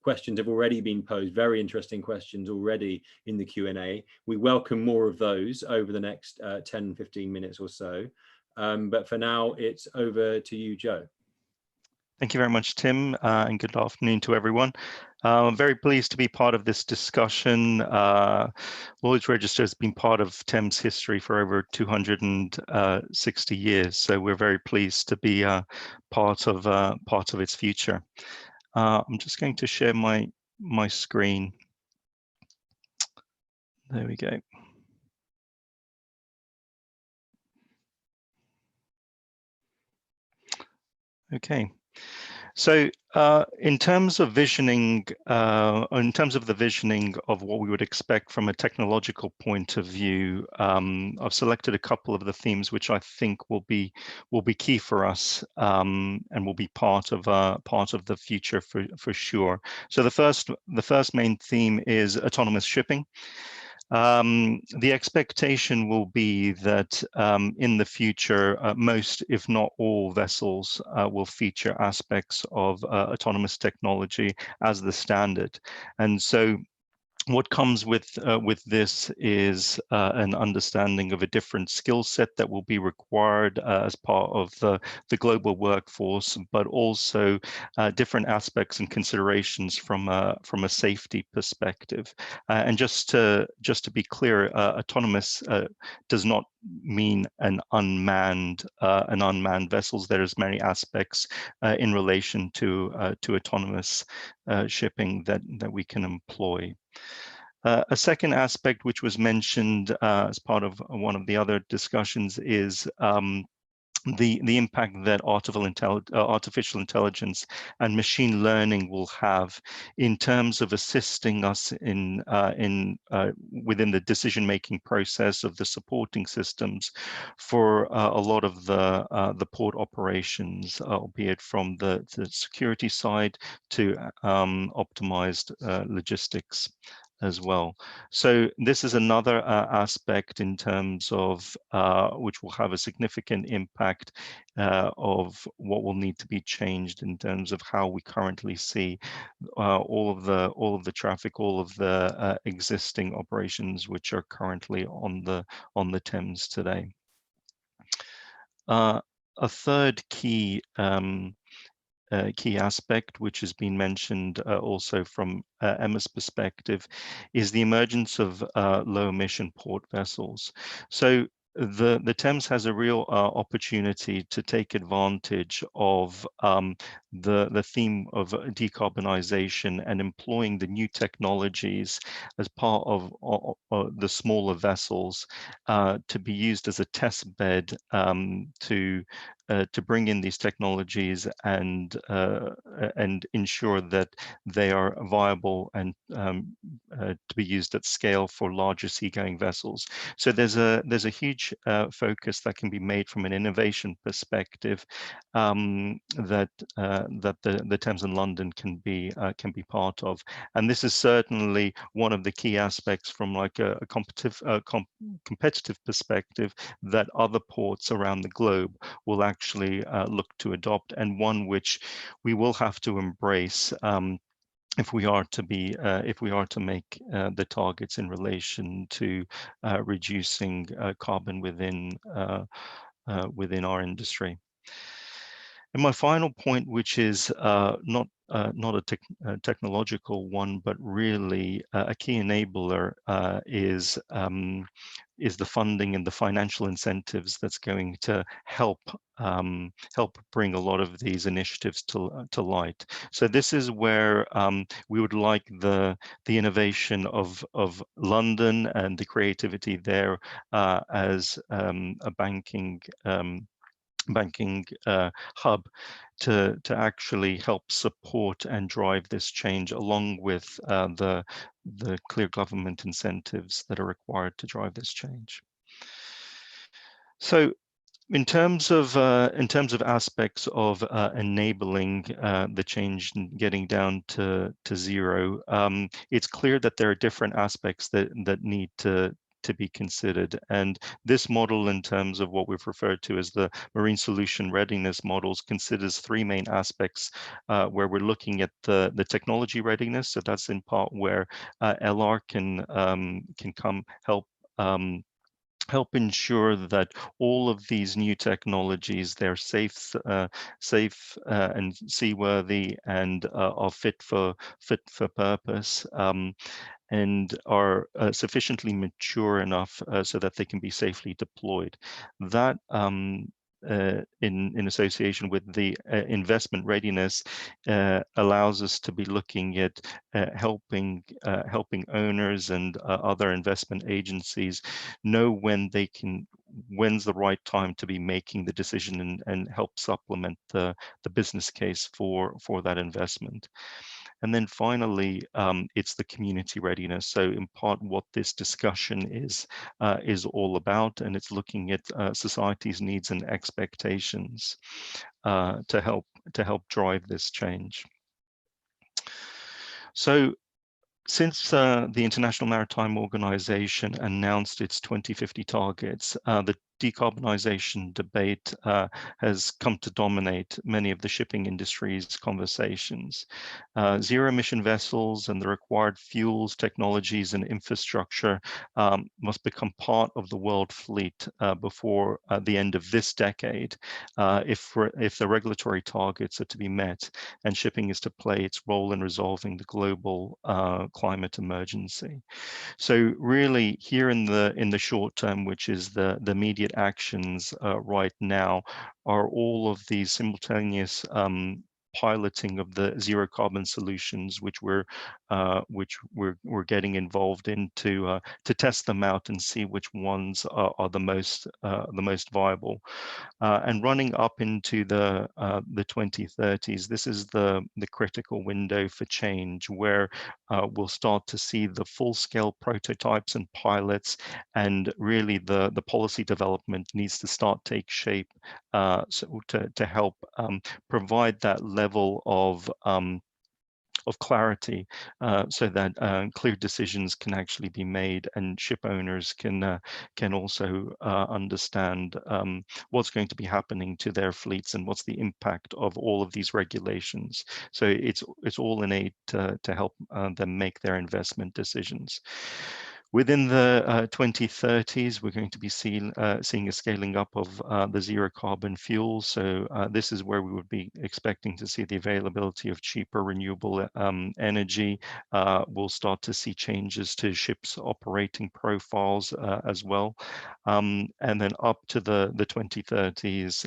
questions have already been posed, very interesting questions already in the Q&A. We welcome more of those over the next 10-15 minutes or so. But for now, it's over to you, Joe. Thank you very much, Tim, and good afternoon to everyone. I'm very pleased to be part of this discussion. Lloyd's Register has been part of Thames history for over 260 years, so we're very pleased to be part of its future. I'm just going to share my screen. There we go. Okay. So in terms of visioning, in terms of the visioning of what we would expect from a technological point of view, I've selected a couple of the themes which I think will be key for us and will be part of the future for sure. So the first main theme is autonomous shipping. The expectation will be that in the future, most, if not all, vessels will feature aspects of autonomous technology as the standard. And so what comes with this is an understanding of a different skill set that will be required as part of the global workforce, but also different aspects and considerations from a safety perspective. And just to be clear, autonomous does not mean an unmanned vessels. There's many aspects in relation to autonomous shipping that we can employ. A second aspect which was mentioned as part of one of the other discussions is the impact that artificial intelligence and machine learning will have in terms of assisting us in within the decision-making process of the supporting systems for a lot of the port operations, albeit from the security side to optimized logistics as well. So this is another aspect in terms of which will have a significant impact of what will need to be changed in terms of how we currently see all of the traffic, all of the existing operations which are currently on the Thames today. A third key aspect, which has been mentioned also from Emma's perspective, is the emergence of low emission port vessels. So the Thames has a real opportunity to take advantage of the theme of decarbonization and employing the new technologies as part of the smaller vessels to be used as a test bed to bring in these technologies and ensure that they are viable and to be used at scale for larger seagoing vessels. So there's a huge focus that can be made from an innovation perspective that the Thames and London can be part of, and this is certainly one of the key aspects from like a competitive perspective that other ports around the globe will actually look to adopt, and one which we will have to embrace if we are to make the targets in relation to reducing carbon within our industry. And my final point, which is not a technological one, but really a key enabler, is the funding and the financial incentives that's going to help bring a lot of these initiatives to light. So this is where we would like the innovation of London and the creativity there as a banking hub to actually help support and drive this change, along with the clear government incentives that are required to drive this change. So in terms of aspects of enabling the change and getting down to zero, it's clear that there are different aspects that need to be considered. And this model, in terms of what we've referred to as the marine solution readiness models, considers three main aspects where we're looking at the technology readiness. So that's in part where LR can come help ensure that all of these new technologies, they're safe and seaworthy and are fit for purpose, and are sufficiently mature enough so that they can be safely deployed. That in association with the investment readiness allows us to be looking at helping owners and other investment agencies know when's the right time to be making the decision and help supplement the business case for that investment. And then finally, it's the community readiness. So in part, what this discussion is all about, and it's looking at society's needs and expectations to help drive this change. So since the International Maritime Organization announced its 2050 targets, the decarbonisation debate has come to dominate many of the shipping industry's conversations. Zero-emission vessels and the required fuels, technologies, and infrastructure must become part of the world fleet before the end of this decade, if the regulatory targets are to be met and shipping is to play its role in resolving the global climate emergency. So really, here in the short term, which is the immediate actions right now, are all of these simultaneous piloting of the zero carbon solutions, which we're getting involved in to test them out and see which ones are the most viable, and running up into the 2030s. This is the critical window for change, where we'll start to see the full-scale prototypes and pilots, and really the policy development needs to start take shape so to help provide that level of clarity so that clear decisions can actually be made, and ship owners can also understand what's going to be happening to their fleets and what's the impact of all of these regulations. So it's all innate to help them make their investment decisions. Within the 2030s, we're going to be seeing a scaling up of the zero carbon fuels. So this is where we would be expecting to see the availability of cheaper renewable energy. We'll start to see changes to ships' operating profiles as well. And then up to the 2030s,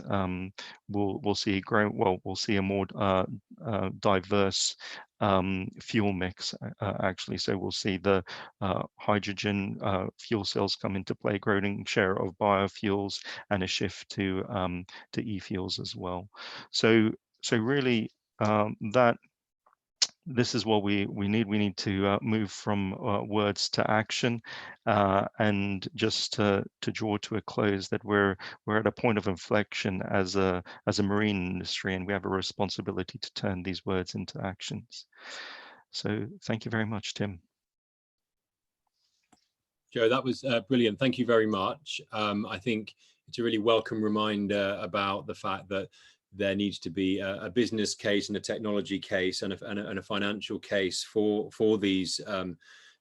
we'll see a more diverse fuel mix actually. So we'll see the hydrogen fuel cells come into play, growing share of biofuels, and a shift to e-fuels as well. So really this is what we need. We need to move from words to action, and just to draw to a close, that we're at a point of inflection as a marine industry, and we have a responsibility to turn these words into actions. So thank you very much, Tim. Joe, that was brilliant. Thank you very much. I think it's a really welcome reminder about the fact that there needs to be a business case and a technology case and a financial case for these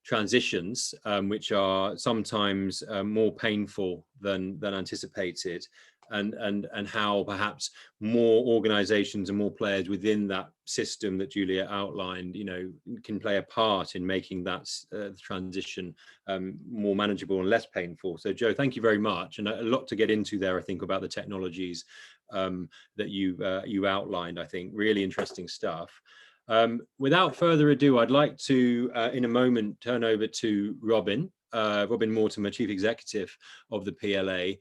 transitions, which are sometimes more painful than anticipated, and how perhaps more organizations and more players within that system that Juliet outlined, can play a part in making that transition more manageable and less painful. So Joe, thank you very much. And a lot to get into there, I think, about the technologies that you outlined. I think really interesting stuff. Without further ado, I'd like to, in a moment, turn over to Robin Mortimer, Chief Executive of the PLA.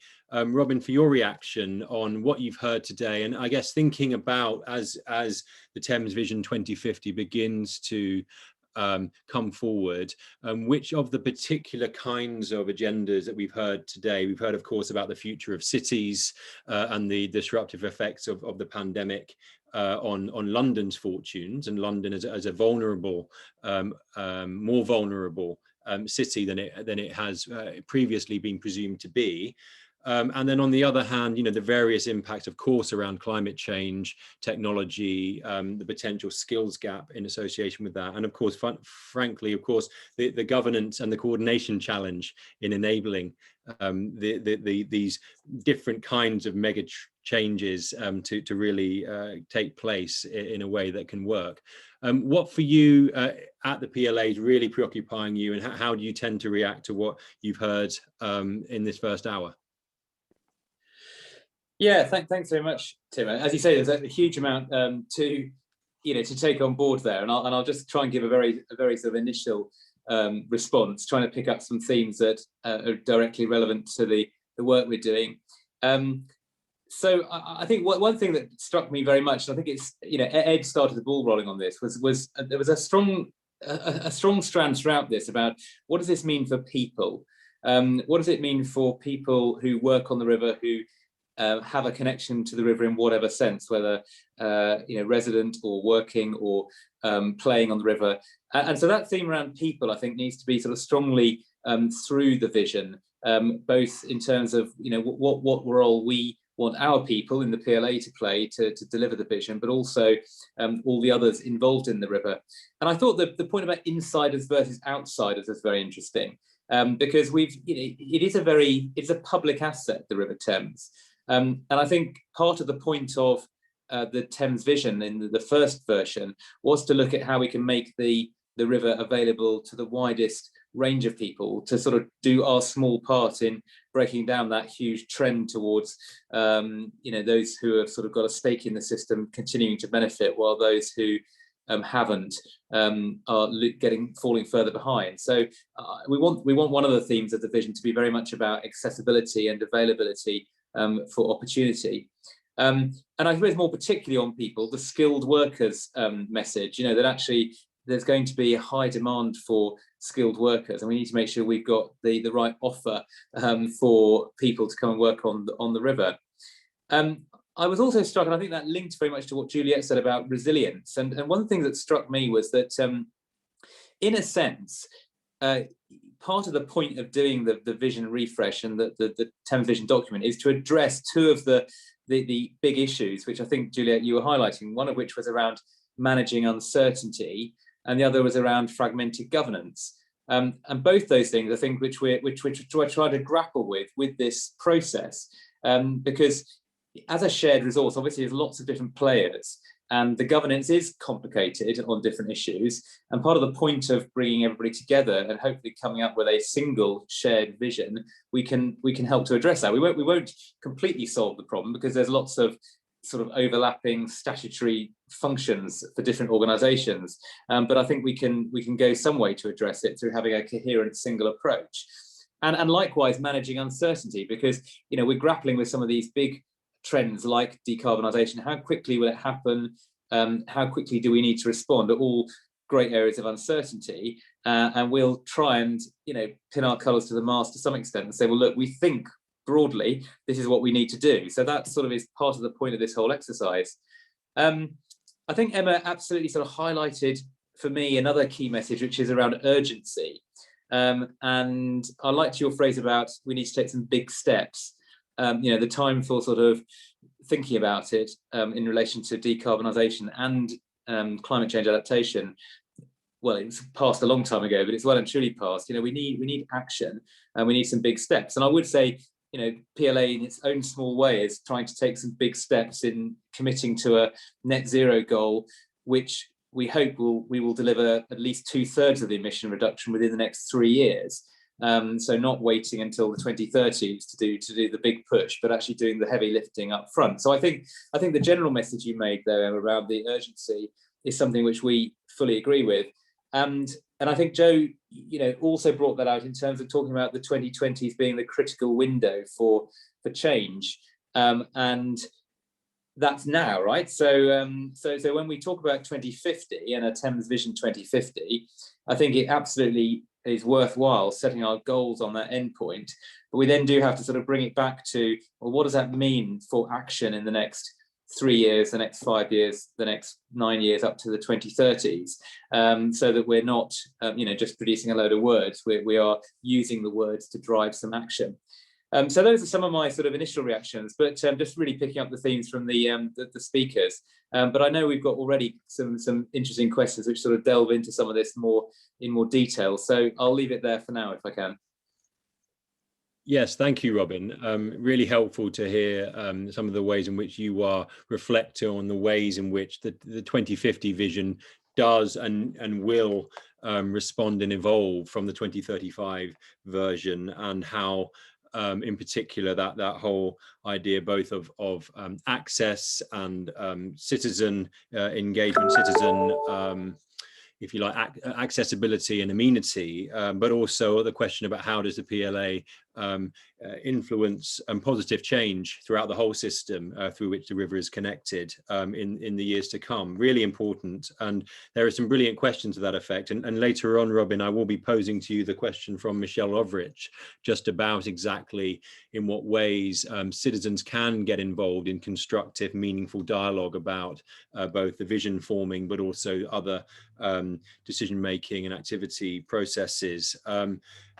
Robin, for your reaction on what you've heard today, and I guess thinking about as the Thames Vision 2050 begins to come forward, which of the particular kinds of agendas that we've heard today, we've heard, of course, about the future of cities and the disruptive effects of the pandemic on London's fortunes, and London as a vulnerable, more vulnerable city than it has previously been presumed to be. And then on the other hand, the various impacts, of course, around climate change, technology, the potential skills gap in association with that. And of course, frankly, of course, the governance and the coordination challenge in enabling these different kinds of mega changes to really take place in a way that can work. What for you at the PLA is really preoccupying you, and how do you tend to react to what you've heard in this first hour? Yeah, thanks very much, Tim. As you say, there's a huge amount to take on board there, and I'll just try and give a very sort of initial response, trying to pick up some themes that are directly relevant to the work we're doing. So I think one thing that struck me very much, and I think it's Ed started the ball rolling on this, was there was a strong strand throughout this about what does this mean for people? What does it mean for people who work on the river, who have a connection to the river in whatever sense, whether resident or working or playing on the river, and so that theme around people, I think, needs to be sort of strongly through the vision, both in terms of what role we want our people in the PLA to play to deliver the vision, but also all the others involved in the river. And I thought that the point about insiders versus outsiders is very interesting, because it's a public asset, the River Thames. And I think part of the point of the Thames Vision in the first version was to look at how we can make the river available to the widest range of people, to sort of do our small part in breaking down that huge trend towards those who have sort of got a stake in the system continuing to benefit, while those who haven't are falling further behind. So we want one of the themes of the vision to be very much about accessibility and availability for opportunity, and I suppose more particularly on people, the skilled workers message, that actually there's going to be a high demand for skilled workers, and we need to make sure we've got the right offer for people to come and work on the river. I was also struck, and I think that linked very much to what Juliet said about resilience, and one thing that struck me was that in a sense, part of the point of doing the vision refresh and the Thames Vision document is to address two of the big issues, which I think, Juliet, you were highlighting, one of which was around managing uncertainty, and the other was around fragmented governance. And both those things, I think, which we're trying to grapple with this process, because as a shared resource, obviously there's lots of different players, and the governance is complicated on different issues. And part of the point of bringing everybody together and hopefully coming up with a single shared vision, we can help to address that. We won't completely solve the problem, because there's lots of sort of overlapping statutory functions for different organisations, but I think we can go some way to address it through having a coherent single approach, and likewise managing uncertainty, because we're grappling with some of these big trends like decarbonisation. How quickly will it happen? How quickly do we need to respond? Are all great areas of uncertainty, and we'll try and pin our colours to the mast to some extent and say, well, look, we think broadly this is what we need to do. So that sort of is part of the point of this whole exercise. I think Emma absolutely sort of highlighted for me another key message, which is around urgency, and I liked your phrase about we need to take some big steps. The time for sort of thinking about it in relation to decarbonisation and climate change adaptation, well, it's passed a long time ago, but it's well and truly passed. We need action, and we need some big steps. And I would say, PLA in its own small way is trying to take some big steps in committing to a net zero goal, which we hope we will deliver at least 2/3 of the emission reduction within the next 3 years. So not waiting until the 2030s to do the big push, but actually doing the heavy lifting up front. So I think the general message you made there around the urgency is something which we fully agree with. And I think Joe, also brought that out in terms of talking about the 2020s being the critical window for change. And that's now, right? So, so when we talk about 2050 and a Thames Vision 2050, I think it absolutely is worthwhile setting our goals on that endpoint. But we then do have to sort of bring it back to, well, what does that mean for action in the next 3 years, the next 5 years, the next 9 years, up to the 2030s, so that we're not, just producing a load of words. We are using the words to drive some action. So those are some of my sort of initial reactions, but just really picking up the themes from the speakers. But I know we've got already some interesting questions which sort of delve into some of this in more detail. So I'll leave it there for now if I can. Yes, thank you, Robin. Really helpful to hear some of the ways in which you are reflecting on the ways in which the 2050 vision does and will respond and evolve from the 2035 version, and how in particular that whole idea both of access and citizen engagement, citizen if you like, accessibility and amenity, but also the question about how does the PLA influence positive change throughout the whole system through which the river is connected in the years to come. Really important. And there are some brilliant questions to that effect. And later on, Robin, I will be posing to you the question from Michelle Lovrich just about exactly in what ways citizens can get involved in constructive, meaningful dialogue about both the vision forming, but also other decision-making and activity processes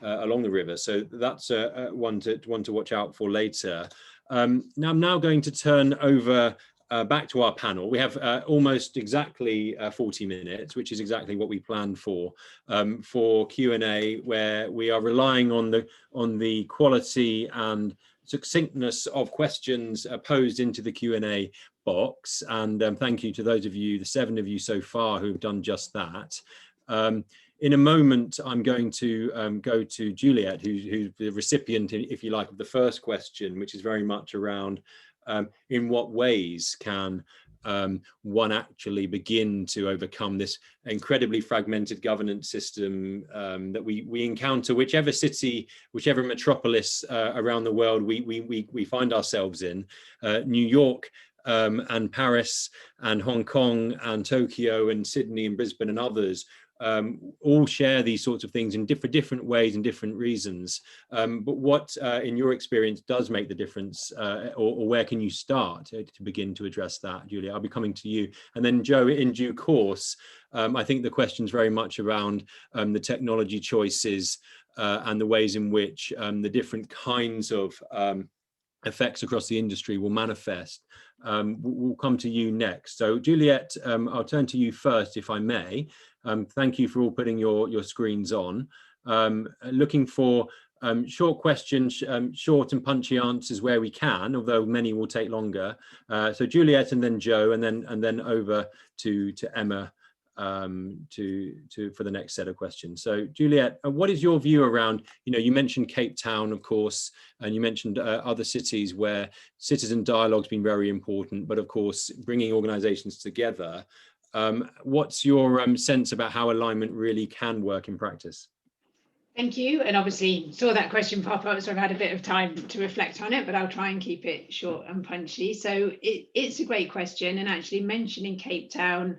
along the river. So that's one to watch out for later. Now I'm going to turn over back to our panel. We have almost exactly 40 minutes, which is exactly what we planned for Q&A, where we are relying on the quality and succinctness of questions posed into the Q&A box. And thank you to those of you, the 7 of you so far, who have done just that. In a moment, I'm going to go to Juliet, who's the recipient, if you like, of the first question, which is very much around in what ways can one actually begin to overcome this incredibly fragmented governance system that we encounter, whichever city, whichever metropolis around the world we find ourselves in. New York and Paris and Hong Kong and Tokyo and Sydney and Brisbane and others all share these sorts of things in different ways and different reasons. But what, in your experience, does make the difference, or where can you start to begin to address that, Julia? I'll be coming to you. And then Joe, in due course, I think the question's very much around the technology choices and the ways in which the different kinds of effects across the industry will manifest. We'll come to you next. So Juliet, I'll turn to you first, if I may. Thank you for all putting your screens on. Looking for short questions, short and punchy answers where we can, although many will take longer. So Juliet and then Joe, and then over to Emma for the next set of questions. So Juliet, what is your view around, you mentioned Cape Town, of course, and you mentioned other cities where citizen dialogue's been very important, but of course, bringing organizations together. What's your sense about how alignment really can work in practice? Thank you. And obviously saw that question pop up, so I've had a bit of time to reflect on it, but I'll try and keep it short and punchy. So it's a great question. And actually mentioning Cape Town,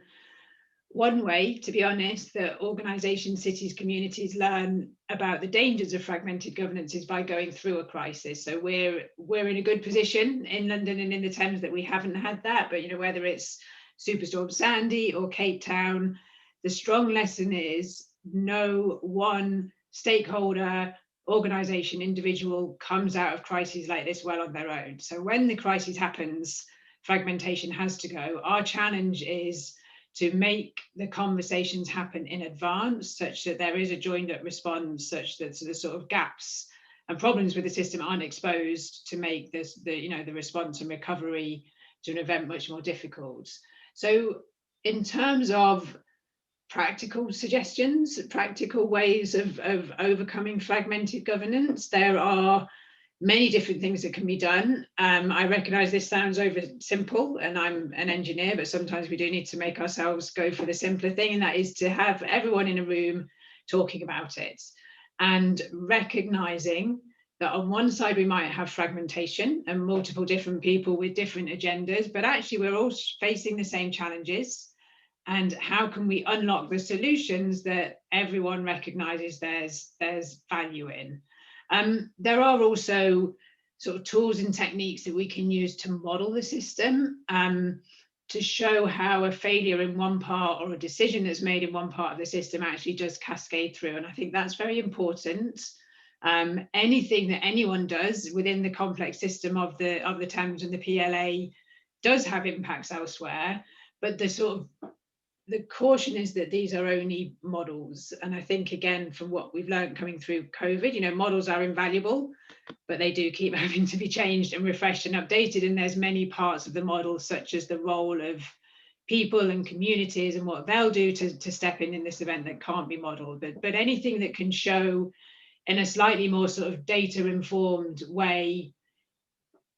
one way, to be honest, that organisations, cities, communities learn about the dangers of fragmented governance is by going through a crisis. So we're in a good position in London and in the Thames that we haven't had that, but whether it's Superstorm Sandy or Cape Town, the strong lesson is no one stakeholder, organisation, individual comes out of crises like this well on their own. So when the crisis happens, fragmentation has to go. Our challenge is to make the conversations happen in advance, such that there is a joined up response, such that the sort of gaps and problems with the system aren't exposed to make the response and recovery to an event much more difficult. So in terms of practical suggestions, practical ways of overcoming fragmented governance, there are many different things that can be done. I recognise this sounds over simple, and I'm an engineer, but sometimes we do need to make ourselves go for the simpler thing, and that is to have everyone in a room talking about it and recognising that on one side we might have fragmentation and multiple different people with different agendas, but actually we're all facing the same challenges. And how can we unlock the solutions that everyone recognizes there's value in? There are also sort of tools and techniques that we can use to model the system, to show how a failure in one part or a decision that's made in one part of the system actually does cascade through. And I think that's very important. Anything that anyone does within the complex system of the Thames and the PLA does have impacts elsewhere, but the caution is that these are only models. And I think, again, from what we've learned coming through COVID, models are invaluable, but they do keep having to be changed and refreshed and updated. And there's many parts of the model, such as the role of people and communities and what they'll do to step in this event, that can't be modeled. But anything that can show in a slightly more sort of data-informed way,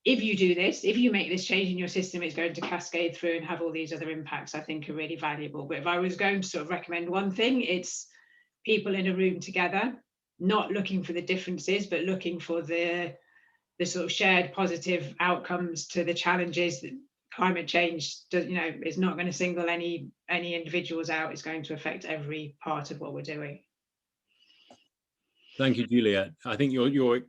if you do this, if you make this change in your system, it's going to cascade through and have all these other impacts, I think are really valuable. But if I was going to sort of recommend one thing, it's people in a room together, not looking for the differences, but looking for the sort of shared positive outcomes to the challenges that climate change does, is not going to single any individuals out. It's going to affect every part of what we're doing. Thank you, Juliet. I think you're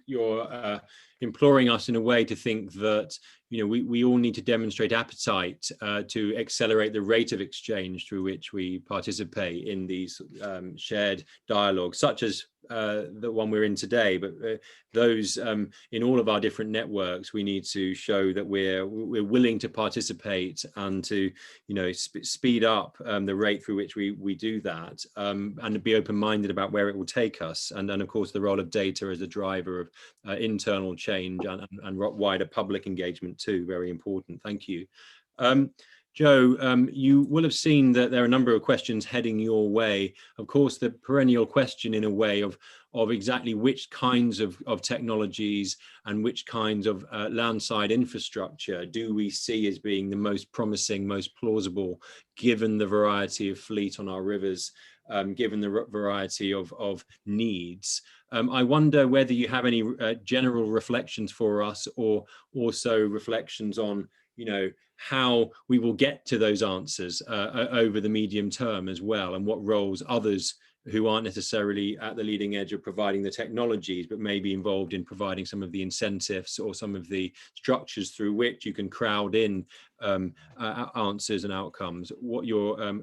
imploring us in a way to think that we all need to demonstrate appetite to accelerate the rate of exchange through which we participate in these shared dialogues, such as the one we're in today, but those in all of our different networks. We need to show that we're willing to participate and to speed up the rate through which we do that, and be open-minded about where it will take us. And then, of course, the role of data as a driver of internal change and wider public engagement too, very important. Thank you. Joe, you will have seen that there are a number of questions heading your way. Of course, the perennial question in a way of exactly which kinds of technologies and which kinds of landside infrastructure do we see as being the most promising, most plausible, given the variety of fleet on our rivers, given the variety of needs. I wonder whether you have any general reflections for us, or also reflections on how we will get to those answers over the medium term as well, and what roles others who aren't necessarily at the leading edge of providing the technologies, but may be involved in providing some of the incentives or some of the structures through which you can crowd in answers and outcomes. What your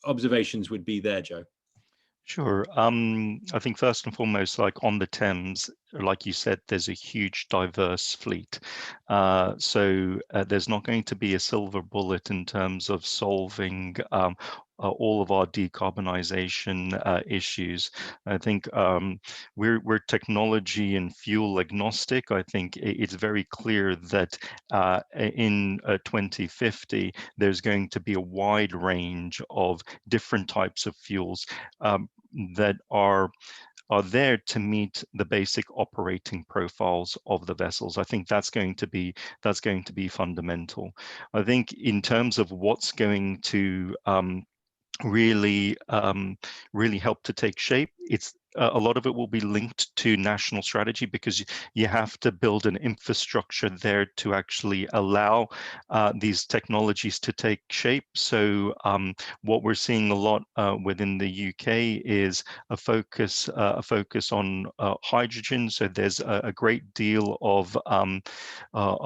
observations would be there, Joe? Sure. I think first and foremost, like on the Thames, like you said, there's a huge diverse fleet. So there's not going to be a silver bullet in terms of solving all of our decarbonisation issues. I think we're technology and fuel agnostic. I think it's very clear that in 2050, there's going to be a wide range of different types of fuels that are there to meet the basic operating profiles of the vessels. I think that's going to be fundamental. I think in terms of what's going to really help to take shape, it's a lot of it will be linked to national strategy, because you have to build an infrastructure there to actually allow these technologies to take shape. So what we're seeing a lot within the UK is a focus on hydrogen. So there's a great deal of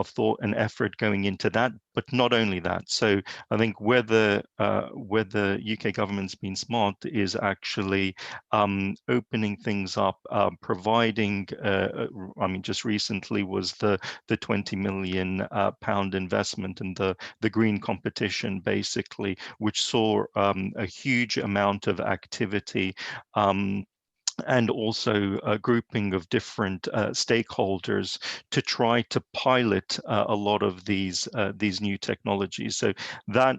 thought and effort going into that. But not only that. So I think where the UK government's been smart is actually opening things up, providing. I mean, just recently was the 20 million pound investment in the green competition, basically, which saw a huge amount of activity. And also a grouping of different stakeholders to try to pilot a lot of these new technologies. So that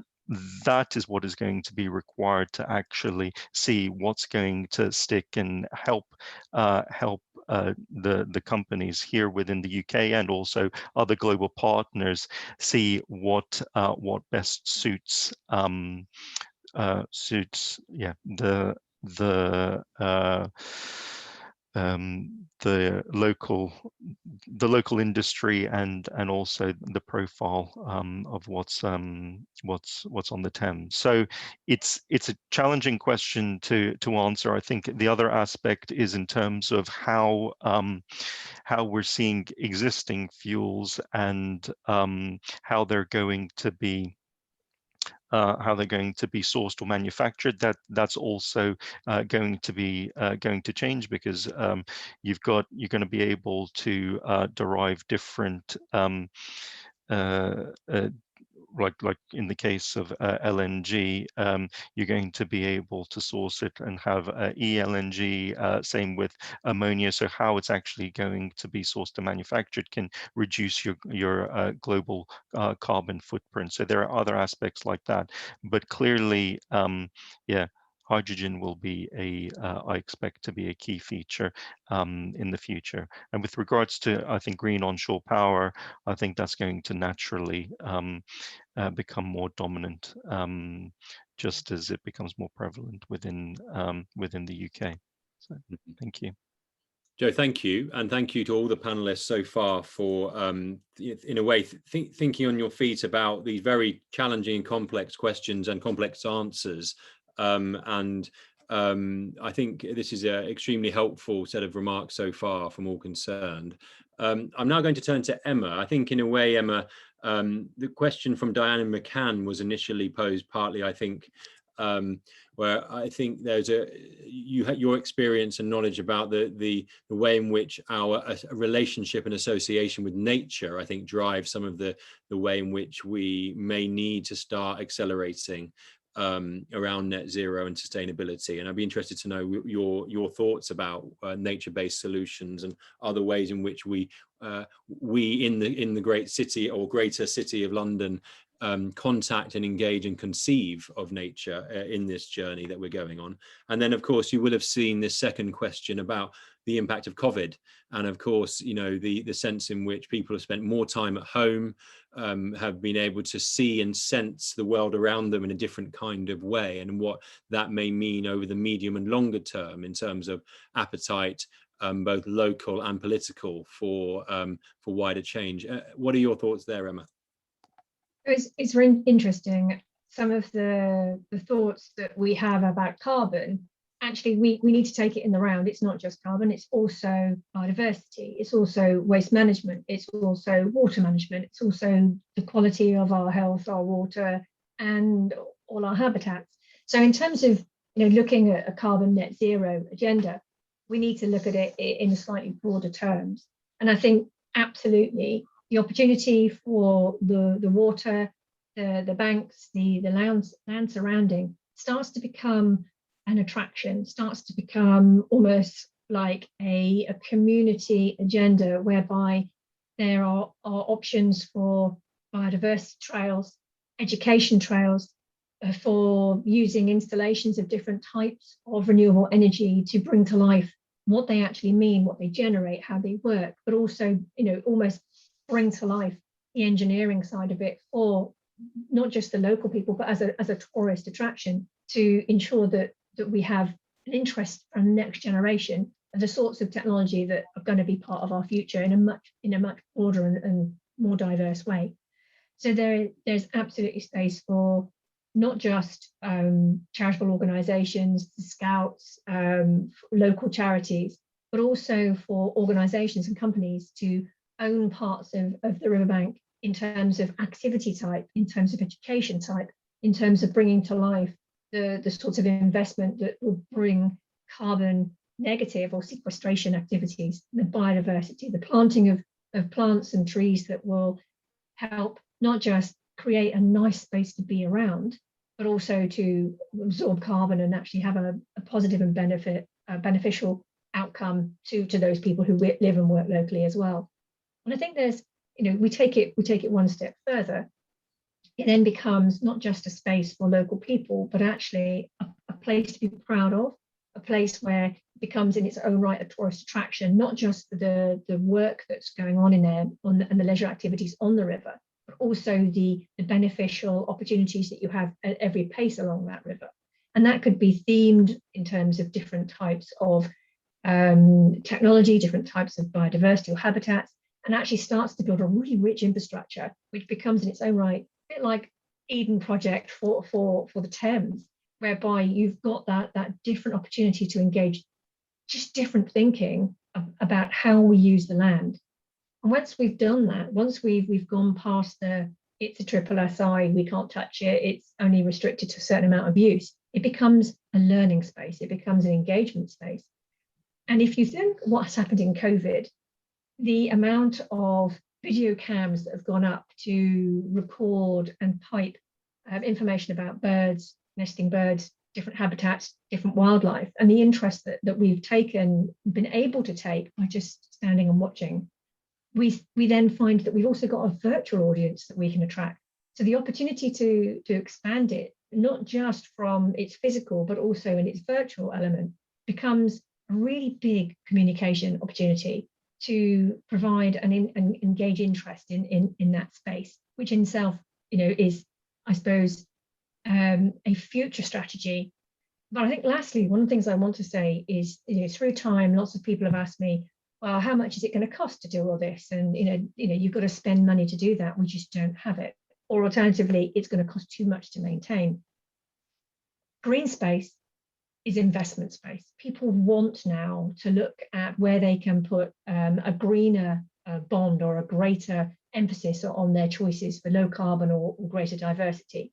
is what is going to be required to actually see what's going to stick and help the companies here within the UK and also other global partners see what best suits the the local industry and also the profile of what's on the Thames. So it's a challenging question to answer. I think the other aspect is in terms of how we're seeing existing fuels and how they're going to be sourced or manufactured. That's also going to change, because you're going to be able to derive different like in the case of LNG, you're going to be able to source it and have eLNG, same with ammonia. So how it's actually going to be sourced and manufactured can reduce your global carbon footprint. So there are other aspects like that, but clearly, yeah, hydrogen will be I expect to be a key feature in the future. And with regards to, I think, green onshore power, I think that's going to naturally become more dominant, just as it becomes more prevalent within the UK. So, thank you. Joe, thank you. And thank you to all the panelists so far for, in a way, thinking on your feet about these very challenging and complex questions and complex answers. I think this is an extremely helpful set of remarks so far from all concerned. I'm now going to turn to Emma. I think in a way, Emma, the question from Diana McCann was initially posed partly, I think, where I think there's your experience and knowledge about the way in which our relationship and association with nature, I think, drives some of the way in which we may need to start accelerating around net zero and sustainability. And I'd be interested to know your thoughts about nature-based solutions and other ways in which we in the great city or greater city of London contact and engage and conceive of nature in this journey that we're going on. And then, of course, you will have seen this second question about the impact of COVID. And of course, you know, the sense in which people have spent more time at home, have been able to see and sense the world around them in a different kind of way, and what that may mean over the medium and longer term in terms of appetite, both local and political, for wider change. What are your thoughts there, Emma? It's very interesting. Some of the thoughts that we have about carbon, actually we need to take it in the round. It's not just carbon, it's also biodiversity, it's also waste management, it's also water management, it's also the quality of our health, our water, and all our habitats. So in terms of, you know, looking at a carbon net zero agenda, we need to look at it in slightly broader terms. And I think absolutely the opportunity for the water, the banks, the land surrounding starts to become an attraction, starts to become almost like a community agenda, whereby there are options for biodiversity trails, education trails, for using installations of different types of renewable energy to bring to life what they actually mean, what they generate, how they work, but also, you know, almost bring to life the engineering side of it for not just the local people, but as a tourist attraction, to ensure that we have an interest from the next generation of the sorts of technology that are going to be part of our future in a much broader and more diverse way. So there's absolutely space for not just charitable organisations, scouts, local charities, but also for organisations and companies to own parts of the riverbank in terms of activity type, in terms of education type, in terms of bringing to life the sorts of investment that will bring carbon negative or sequestration activities, the biodiversity, the planting of plants and trees that will help not just create a nice space to be around, but also to absorb carbon and actually have a positive and beneficial outcome to those people who live and work locally as well. And I think there's, you know, we take it one step further. It then becomes not just a space for local people, but actually a place to be proud of, a place where it becomes in its own right a tourist attraction, not just for the work that's going on in there and the leisure activities on the river, but also the beneficial opportunities that you have at every pace along that river. And that could be themed in terms of different types of technology, different types of biodiversity or habitats, and actually starts to build a really rich infrastructure, which becomes in its own right a bit like Eden project for the Thames, whereby you've got that different opportunity to engage just different thinking about how we use the land. And once we've done that, once we've gone past it's a triple SI, we can't touch it, it's only restricted to a certain amount of use, it becomes a learning space, it becomes an engagement space. And if you think what's happened in COVID, the amount of video cams that have gone up to record and pipe information about birds, nesting birds, different habitats, different wildlife, and the interest that we've been able to take by just standing and watching, we then find that we've also got a virtual audience that we can attract. So the opportunity to expand it, not just from its physical, but also in its virtual element, becomes a really big communication opportunity to provide and engage interest in that space, which in itself, is, I suppose, a future strategy. But I think lastly, one of the things I want to say is, through time, lots of people have asked me, well, how much is it going to cost to do all this? And, you've got to spend money to do that. We just don't have it. Or alternatively, it's going to cost too much to maintain. Green space is investment space. People want now to look at where they can put a greener bond or a greater emphasis on their choices for low carbon or greater diversity.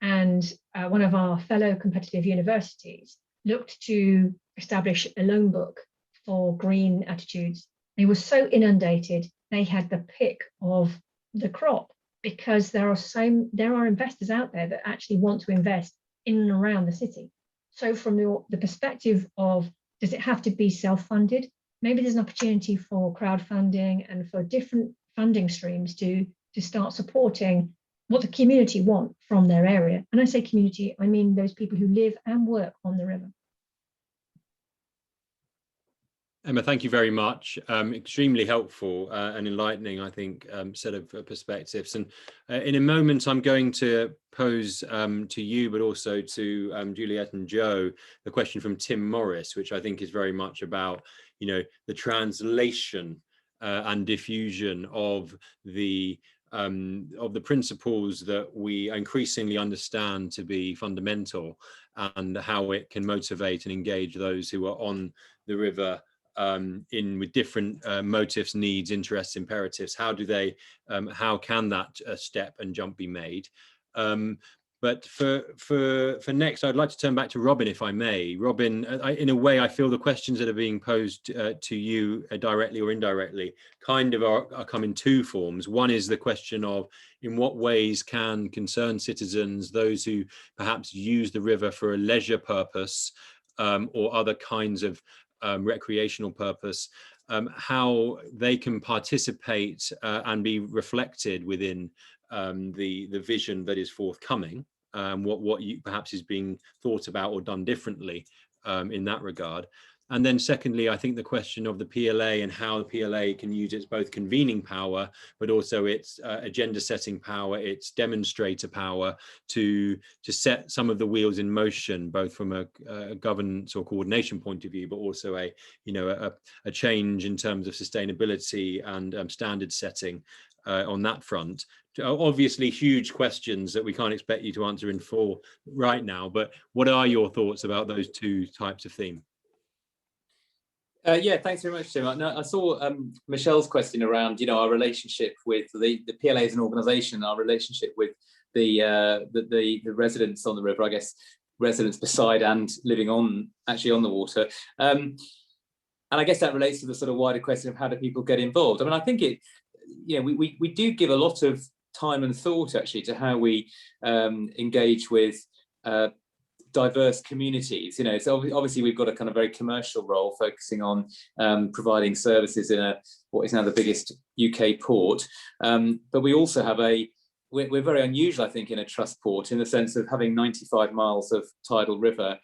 And one of our fellow competitive universities looked to establish a loan book for green attitudes. They were so inundated, they had the pick of the crop, because there are investors out there that actually want to invest in and around the city. So from the perspective of, does it have to be self-funded? Maybe there's an opportunity for crowdfunding and for different funding streams to start supporting what the community want from their area. And I say community, I mean those people who live and work on the river. Emma, thank you very much. Extremely helpful and enlightening, I think, set of perspectives. And in a moment, I'm going to pose to you, but also to Juliet and Joe, the question from Tim Morris, which I think is very much about, the translation and diffusion of the principles that we increasingly understand to be fundamental, and how it can motivate and engage those who are on the river with different motives, needs, interests, imperatives. How can that step and jump be made? But for next, I'd like to turn back to Robin, if I may. Robin, in a way, I feel the questions that are being posed to you directly or indirectly kind of are come in two forms. One is the question of, in what ways can concerned citizens, those who perhaps use the river for a leisure purpose or other kinds of recreational purpose, how they can participate and be reflected within the vision that is forthcoming, what perhaps is being thought about or done differently in that regard. And then secondly, I think the question of the PLA and how the PLA can use its both convening power, but also its agenda setting power, its demonstrator power to set some of the wheels in motion, both from a governance or coordination point of view, but also a change in terms of sustainability and standard setting on that front. Obviously huge questions that we can't expect you to answer in full right now, but what are your thoughts about those two types of theme? Yeah, thanks very much, Tim. I saw Michelle's question around, our relationship with the PLA as an organisation, our relationship with the residents on the river, I guess residents beside and living actually on the water. And I guess that relates to the sort of wider question of how do people get involved. I mean, I think we do give a lot of time and thought actually to how we engage with diverse communities. So obviously we've got a kind of very commercial role focusing on providing services in what is now the biggest UK port, but we also have we're very unusual, I think, in a trust port, in the sense of having 95 miles of tidal river,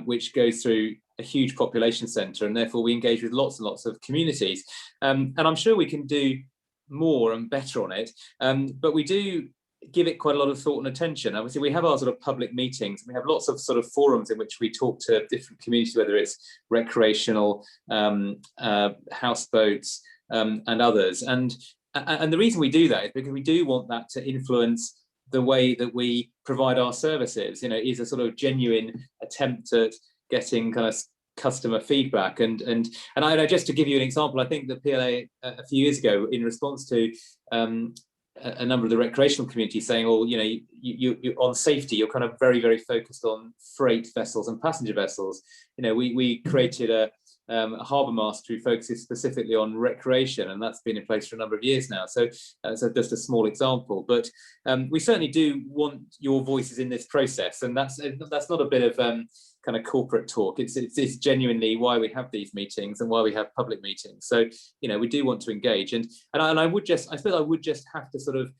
which goes through a huge population centre, and therefore we engage with lots and lots of communities, and I'm sure we can do more and better on it, but we do give it quite a lot of thought and attention. Obviously, we have our sort of public meetings. We have lots of sort of forums in which we talk to different communities, whether it's recreational, houseboats, and others. And the reason we do that is because we do want that to influence the way that we provide our services. You know, is a sort of genuine attempt at getting kind of customer feedback. And I know, just to give you an example, I think the PLA a few years ago, in response to a number of the recreational community saying, "Oh, you know, you on safety, you're kind of very, very focused on freight vessels and passenger vessels." You know, we created a harbour master who focuses specifically on recreation, and that's been in place for a number of years now. So just a small example, but we certainly do want your voices in this process, and that's not a bit of kind of corporate talk. It's genuinely why we have these meetings and why we have public meetings. So, you know, we do want to engage, and I suppose I would just have to sort of,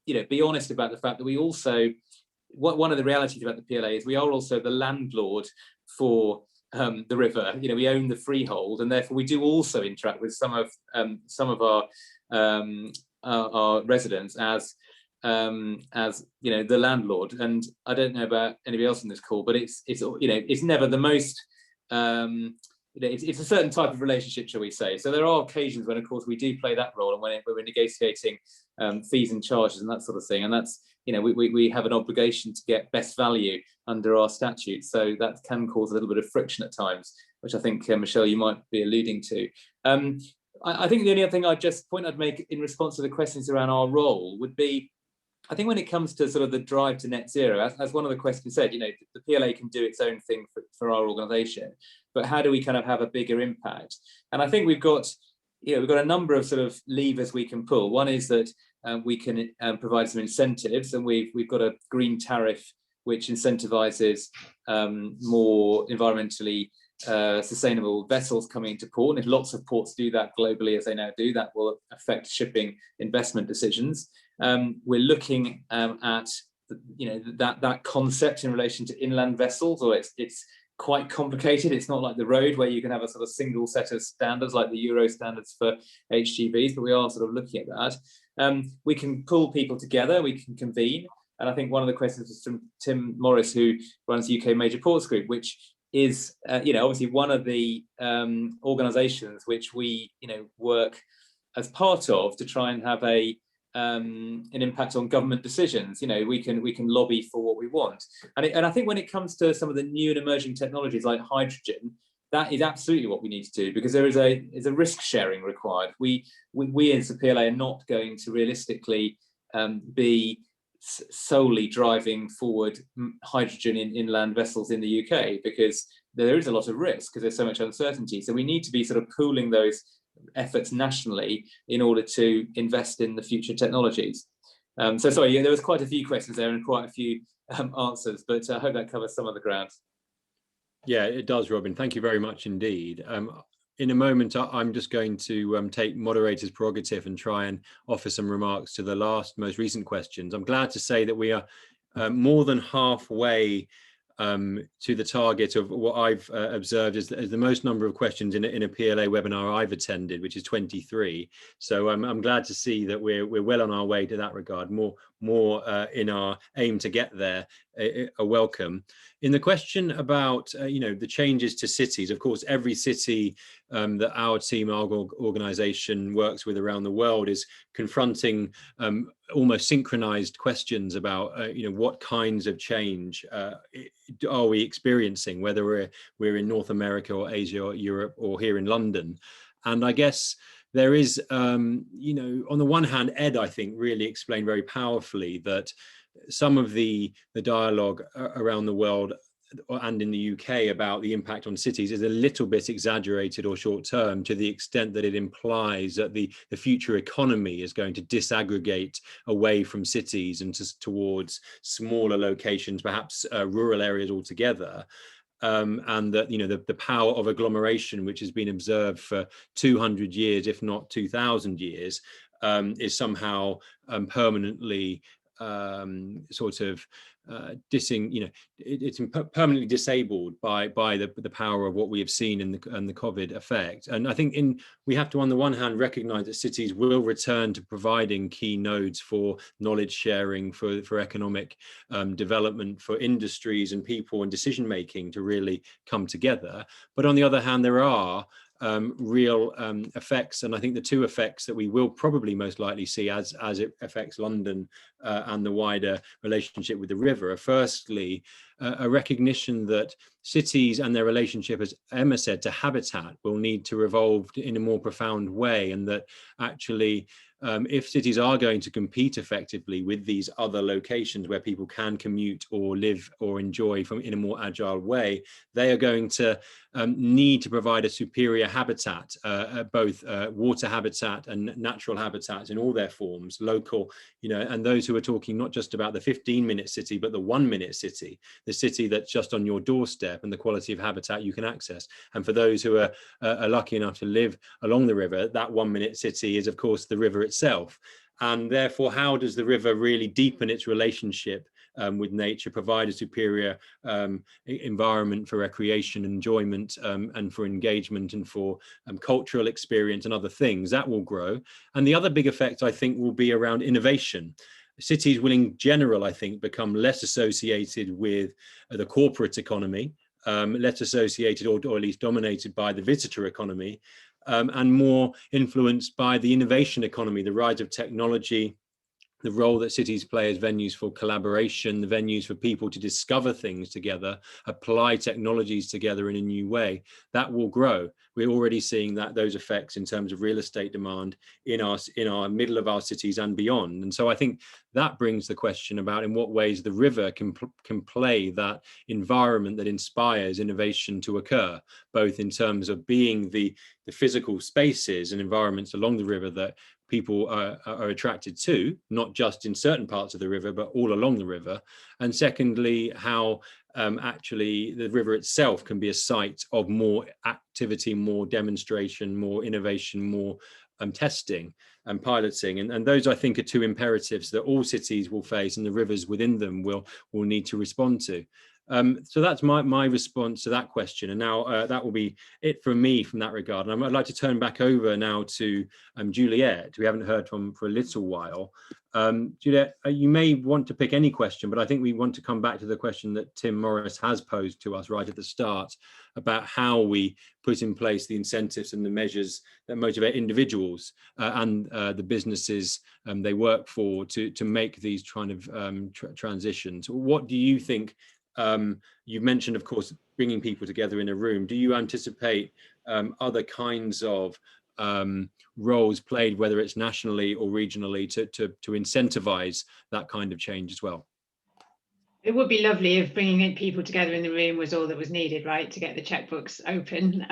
you know, be honest about the fact that we also, one of the realities about the PLA is we are also the landlord for the river. You know, we own the freehold, and therefore we do also interact with some of our residents as you know, the landlord. And I don't know about anybody else in this call, but it's you know, it's never the most you know, it's a certain type of relationship, shall we say. So there are occasions when, of course, we do play that role, and when we're negotiating fees and charges and that sort of thing. And that's, you know, we have an obligation to get best value under our statutes. So that can cause a little bit of friction at times, which I think, Michelle, you might be alluding to. I think the only other thing I'd make in response to the questions around our role would be, I think when it comes to sort of the drive to net zero, as one of the questions said, you know, the PLA can do its own thing for our organisation, but how do we kind of have a bigger impact? And I think we've got a number of sort of levers we can pull. One is that we can provide some incentives, and we've got a green tariff which incentivises more environmentally sustainable vessels coming into port. And if lots of ports do that globally, as they now do, that will affect shipping investment decisions. We're looking at, you know, that concept in relation to inland vessels, or it's quite complicated. It's not like the road where you can have a sort of single set of standards like the Euro standards for HGVs, but we are sort of looking at that. We can pull people together, we can convene. And I think one of the questions was from Tim Morris, who runs the UK Major Ports Group, which is, you know, obviously one of the organisations which we, you know, work as part of to try and have an impact on government decisions. You know, we can lobby for what we want. And I think when it comes to some of the new and emerging technologies like hydrogen, that is absolutely what we need to do, because there is a risk sharing required. We as the PLA are not going to realistically be solely driving forward hydrogen in inland vessels in the UK, because there is a lot of risk because there's so much uncertainty. So we need to be sort of pooling those efforts nationally in order to invest in the future technologies. So sorry, there was quite a few questions there and quite a few answers, but I hope that covers some of the ground. Yeah, it does, Robin. Thank you very much indeed. In a moment, I'm just going to take moderator's prerogative and try and offer some remarks to the most recent questions. I'm glad to say that we are more than halfway to the target of what I've observed as the most number of questions in a PLA webinar I've attended, which is 23. So I'm glad to see that we're well on our way to that regard. More in our aim to get there, a welcome. In the question about you know, the changes to cities, of course, every city that our team, our organisation works with around the world is confronting almost synchronized questions about you know, what kinds of change are we experiencing, whether we're in North America or Asia or Europe or here in London. And I guess there is, you know, on the one hand, Ed, I think, really explained very powerfully that some of the dialogue around the world and in the UK about the impact on cities is a little bit exaggerated or short term, to the extent that it implies that the future economy is going to disaggregate away from cities and towards smaller locations, perhaps rural areas altogether. And that, you know, the power of agglomeration, which has been observed for 200 years, if not 2000 years, is somehow permanently sort of it's permanently disabled by the power of what we have seen in the COVID effect. And I think we have to, on the one hand, recognize that cities will return to providing key nodes for knowledge sharing, for economic development, for industries and people and decision making to really come together. But on the other hand, there are real effects, and I think the two effects that we will probably most likely see as it affects London and the wider relationship with the river are firstly a recognition that cities and their relationship, as Emma said, to habitat will need to evolve in a more profound way, and that actually if cities are going to compete effectively with these other locations where people can commute or live or enjoy in a more agile way, they are going to need to provide a superior habitat, both water habitat and natural habitats in all their forms, local, and those who are talking not just about the 15-minute city, but the 1-minute city, the city that's just on your doorstep and the quality of habitat you can access. And for those who are lucky enough to live along the river, that 1-minute city is, of course, the river itself. And therefore, how does the river really deepen its relationship with nature, provide a superior environment for recreation, enjoyment, and for engagement and for cultural experience and other things? That will grow. And the other big effect, I think, will be around innovation. Cities will in general, I think, become less associated with the corporate economy, less associated or at least dominated by the visitor economy, and more influenced by the innovation economy, the rise of technology, the role that cities play as venues for collaboration, the venues for people to discover things together, apply technologies together in a new way. That will grow. We're already seeing those effects in terms of real estate demand in our middle of our cities and beyond. And so I think that brings the question about in what ways the river can play that environment that inspires innovation to occur, both in terms of being the physical spaces and environments along the river that people are attracted to, not just in certain parts of the river, but all along the river. And secondly, how actually the river itself can be a site of more activity, more demonstration, more innovation, more testing and piloting. And those, I think, are two imperatives that all cities will face, and the rivers within them will need to respond to. So that's my response to that question. And now that will be it from me from that regard. And I'd like to turn back over now to Juliet, who we haven't heard from for a little while. Juliet, you may want to pick any question, but I think we want to come back to the question that Tim Morris has posed to us right at the start about how we put in place the incentives and the measures that motivate individuals and the businesses they work for to make these kind of transitions. What do you think? You mentioned, of course, bringing people together in a room. Do you anticipate other kinds of roles played, whether it's nationally or regionally, to incentivize that kind of change as well? It would be lovely if bringing people together in the room was all that was needed, right, to get the checkbooks open.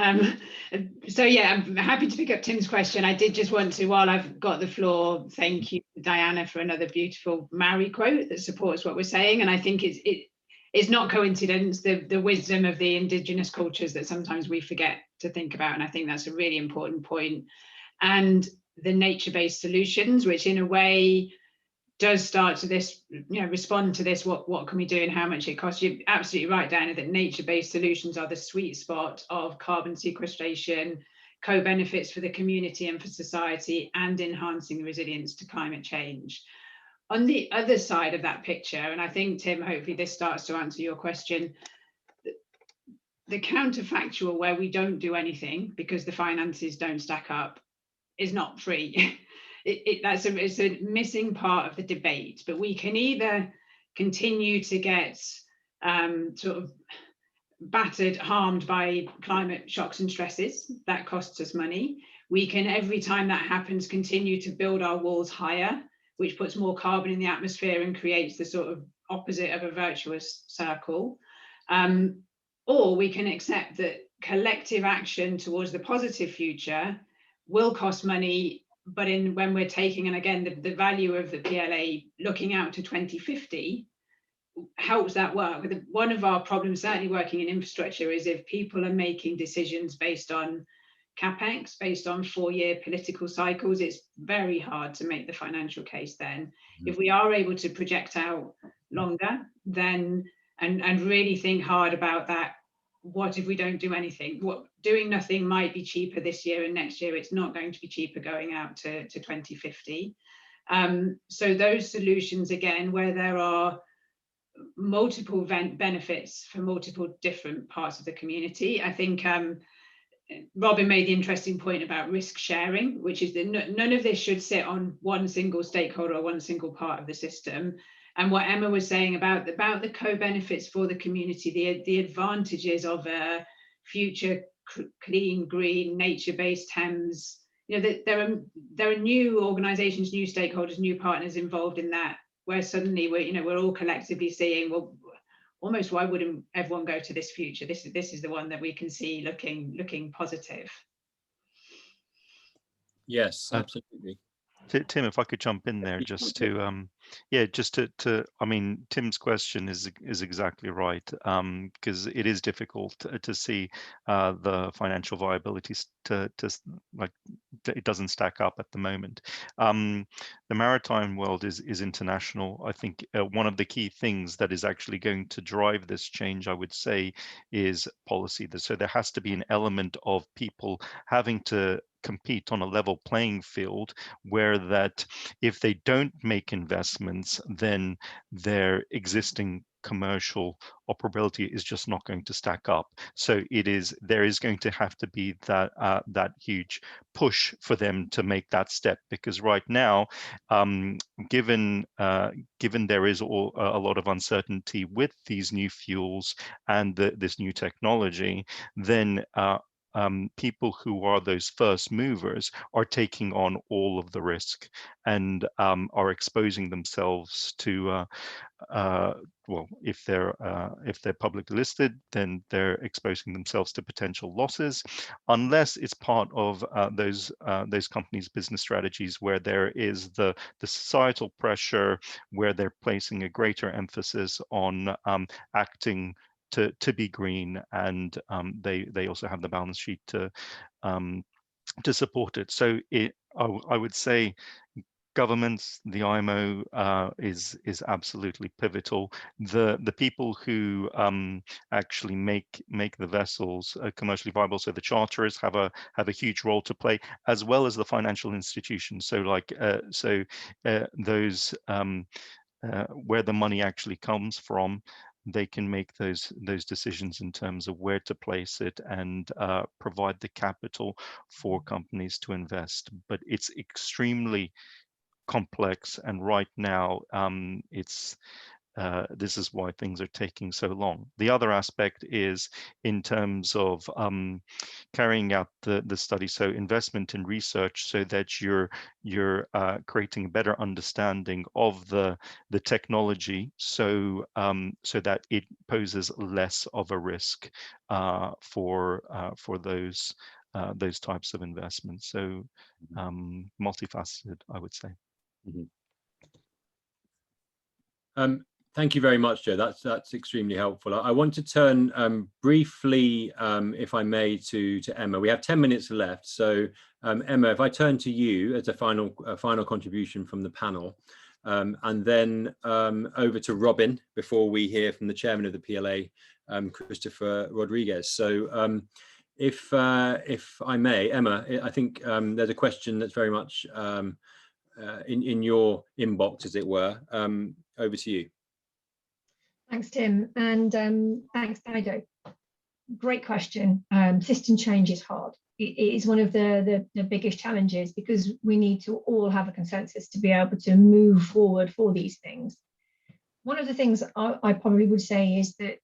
So yeah, I'm happy to pick up Tim's question. I did just want to, while I've got the floor, thank you, Diana, for another beautiful Maori quote that supports what we're saying. And I think it's not coincidence, the wisdom of the indigenous cultures that sometimes we forget to think about. And I think that's a really important point. And the nature-based solutions, which in a way does start to this, respond to this, what can we do and how much it costs. You're absolutely right, Diana, that nature-based solutions are the sweet spot of carbon sequestration, co-benefits for the community and for society, and enhancing the resilience to climate change. On the other side of that picture, and I think, Tim, hopefully this starts to answer your question, the counterfactual where we don't do anything because the finances don't stack up is not free. It's a missing part of the debate, but we can either continue to get sort of battered, harmed by climate shocks and stresses. That costs us money. We can, every time that happens, continue to build our walls higher, which puts more carbon in the atmosphere and creates the sort of opposite of a virtuous circle. Or we can accept that collective action towards the positive future will cost money, but when we're taking, and again, the value of the PLA looking out to 2050 helps that work. One of our problems, certainly working in infrastructure, is if people are making decisions based on capex based on 4-year political cycles, it's very hard to make the financial case then. If we are able to project out longer, then and really think hard about that, what if we don't do anything? What doing nothing might be cheaper this year and next year. It's not going to be cheaper going out to 2050. So those solutions, again, where there are multiple benefits for multiple different parts of the community. I think Robin made the interesting point about risk sharing, which is that none of this should sit on one single stakeholder or one single part of the system. And what Emma was saying about the co-benefits for the community, the advantages of a future clean, green, nature-based Thames. You know, there are new organisations, new stakeholders, new partners involved in that, where suddenly we're all collectively seeing, well, almost why wouldn't everyone go to this future? This is the one that we can see looking positive. Yes, absolutely. Tim, if I could jump in there just to, I mean, Tim's question is exactly right, because it is difficult to see the financial viability like it doesn't stack up at the moment. The maritime world is international. I think one of the key things that is actually going to drive this change, I would say, is policy. So there has to be an element of people having to compete on a level playing field, where that if they don't make investments, then their existing commercial operability is just not going to stack up. So there is going to have to be that huge push for them to make that step, because right now, given there is a lot of uncertainty with these new fuels and this new technology, then people who are those first movers are taking on all of the risk and are exposing themselves to well, if they're publicly listed, then they're exposing themselves to potential losses, unless it's part of those companies' business strategies where there is the societal pressure, where they're placing a greater emphasis on acting to be green, and they also have the balance sheet to support it. So I would say governments, the IMO is absolutely pivotal. The people who actually make the vessels commercially viable, so the charterers have a huge role to play, as well as the financial institutions. So like those where the money actually comes from, they can make those decisions in terms of where to place it and provide the capital for companies to invest. But it's extremely complex, and right now this is why things are taking so long. The other aspect is in terms of carrying out the study, so investment in research, so that you're creating a better understanding of the technology, so that it poses less of a risk for those types of investments. So multifaceted, I would say. Mm-hmm. Thank you very much, Joe. That's extremely helpful. I want to turn briefly, if I may, to Emma. We have 10 minutes left. So Emma, if I turn to you as a final contribution from the panel, and then over to Robin before we hear from the chairman of the PLA, Christopher Rodrigues. So if I may, Emma, I think there's a question that's very much in your inbox, as it were. Over to you. Thanks, Tim, and thanks, Dido. Great question. System change is hard. It is one of the biggest challenges, because we need to all have a consensus to be able to move forward for these things. One of the things I probably would say is that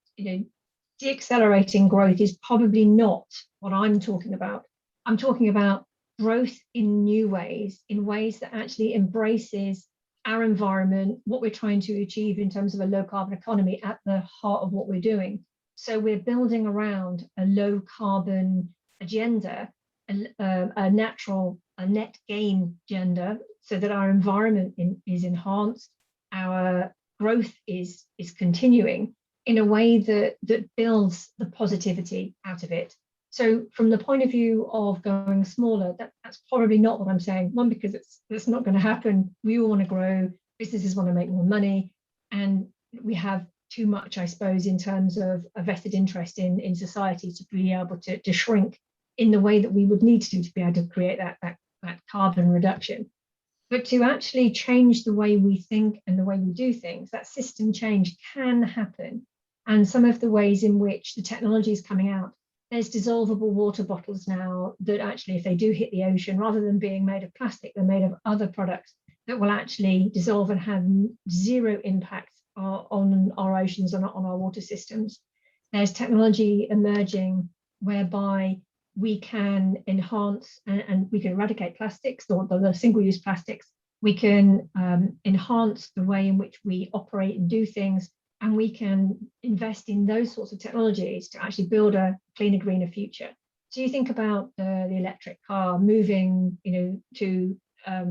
deaccelerating growth is probably not what I'm talking about. I'm talking about growth in new ways, in ways that actually embraces our environment, what we're trying to achieve in terms of a low carbon economy at the heart of what we're doing. So we're building around a low carbon agenda, a net gain agenda, so that our environment is enhanced, our growth is continuing in a way that builds the positivity out of it. So from the point of view of going smaller, that's probably not what I'm saying. One, because it's not going to happen. We all want to grow, businesses want to make more money, and we have too much, I suppose, in terms of a vested interest in society to be able to shrink in the way that we would need to be able to create that carbon reduction. But to actually change the way we think and the way we do things, that system change can happen. And some of the ways in which the technology is coming out, there's dissolvable water bottles now that actually, if they do hit the ocean, rather than being made of plastic, they're made of other products that will actually dissolve and have zero impact on our oceans and on our water systems. There's technology emerging whereby we can enhance and we can eradicate plastics, or the single-use plastics. We can enhance the way in which we operate and do things, and we can invest in those sorts of technologies to actually build a cleaner, greener future. So you think about the electric car moving, to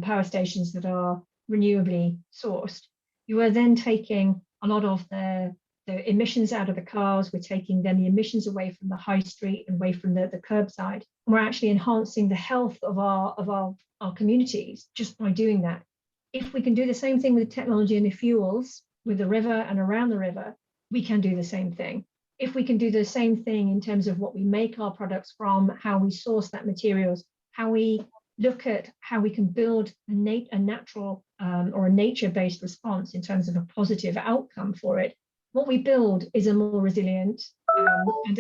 power stations that are renewably sourced. You are then taking a lot of the emissions out of the cars. We're taking then the emissions away from the high street and away from the curbside. And we're actually enhancing the health of our communities just by doing that. If we can do the same thing with the technology and the fuels, with the river and around the river, we can do the same thing. If we can do the same thing in terms of what we make our products from, how we source that materials, how we look at how we can build a natural or a nature-based response in terms of a positive outcome for it, what we build is a more resilient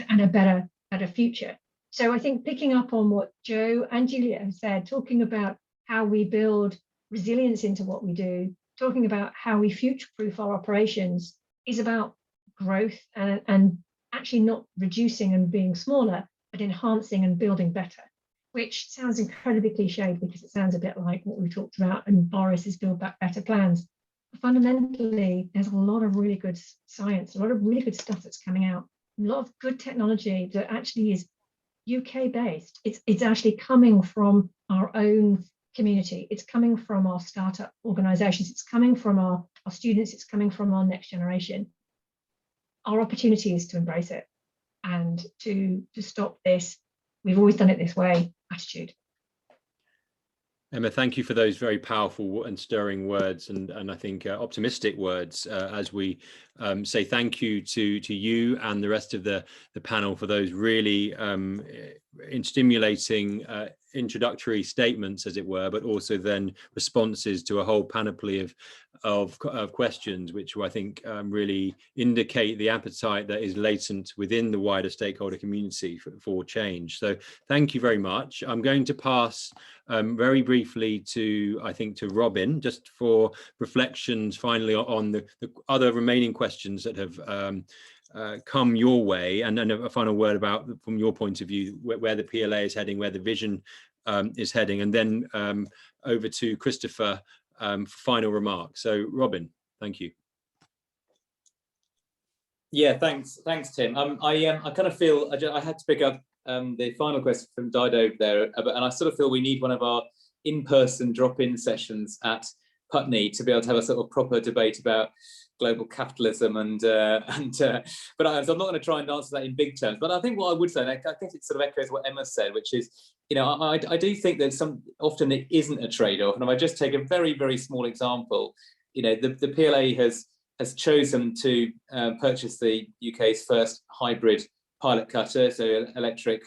and a better future. So I think picking up on what Joe and Juliet have said, talking about how we build resilience into what we do, talking about how we future-proof our operations, is about growth and actually not reducing and being smaller, but enhancing and building better, which sounds incredibly cliched because it sounds a bit like what we talked about in Boris's Build Back Better plans. But fundamentally, there's a lot of really good science, a lot of really good stuff that's coming out, a lot of good technology that actually is UK-based. It's actually coming from our own community. It's coming from our startup organizations. It's coming from our students. It's coming from our next generation. Our opportunity is to embrace it and to stop this "we've always done it this way" attitude. Emma, thank you for those very powerful and stirring words, and I think optimistic words, as we say thank you to you and the rest of the panel for those really stimulating introductory statements, as it were, but also then responses to a whole panoply of questions, which I think really indicate the appetite that is latent within the wider stakeholder community for change. So thank you very much. I'm going to pass very briefly to Robin, just for reflections finally on the other remaining questions that have come your way, and then a final word about, from your point of view, where the PLA is heading, where the vision is heading, and then over to Christopher for final remarks. So Robin, thank you. Yeah, thanks Tim. I kind of feel I had to pick up the final question from Dido there, and I sort of feel we need one of our in-person drop-in sessions at Putney to be able to have a sort of proper debate about global capitalism so I'm not going to try and answer that in big terms, but I think what I would say, and I guess it sort of echoes what Emma said, which is, I do think that often it isn't a trade-off. And if I just take a very, very small example, the PLA has chosen to purchase the UK's first hybrid pilot cutter, so electric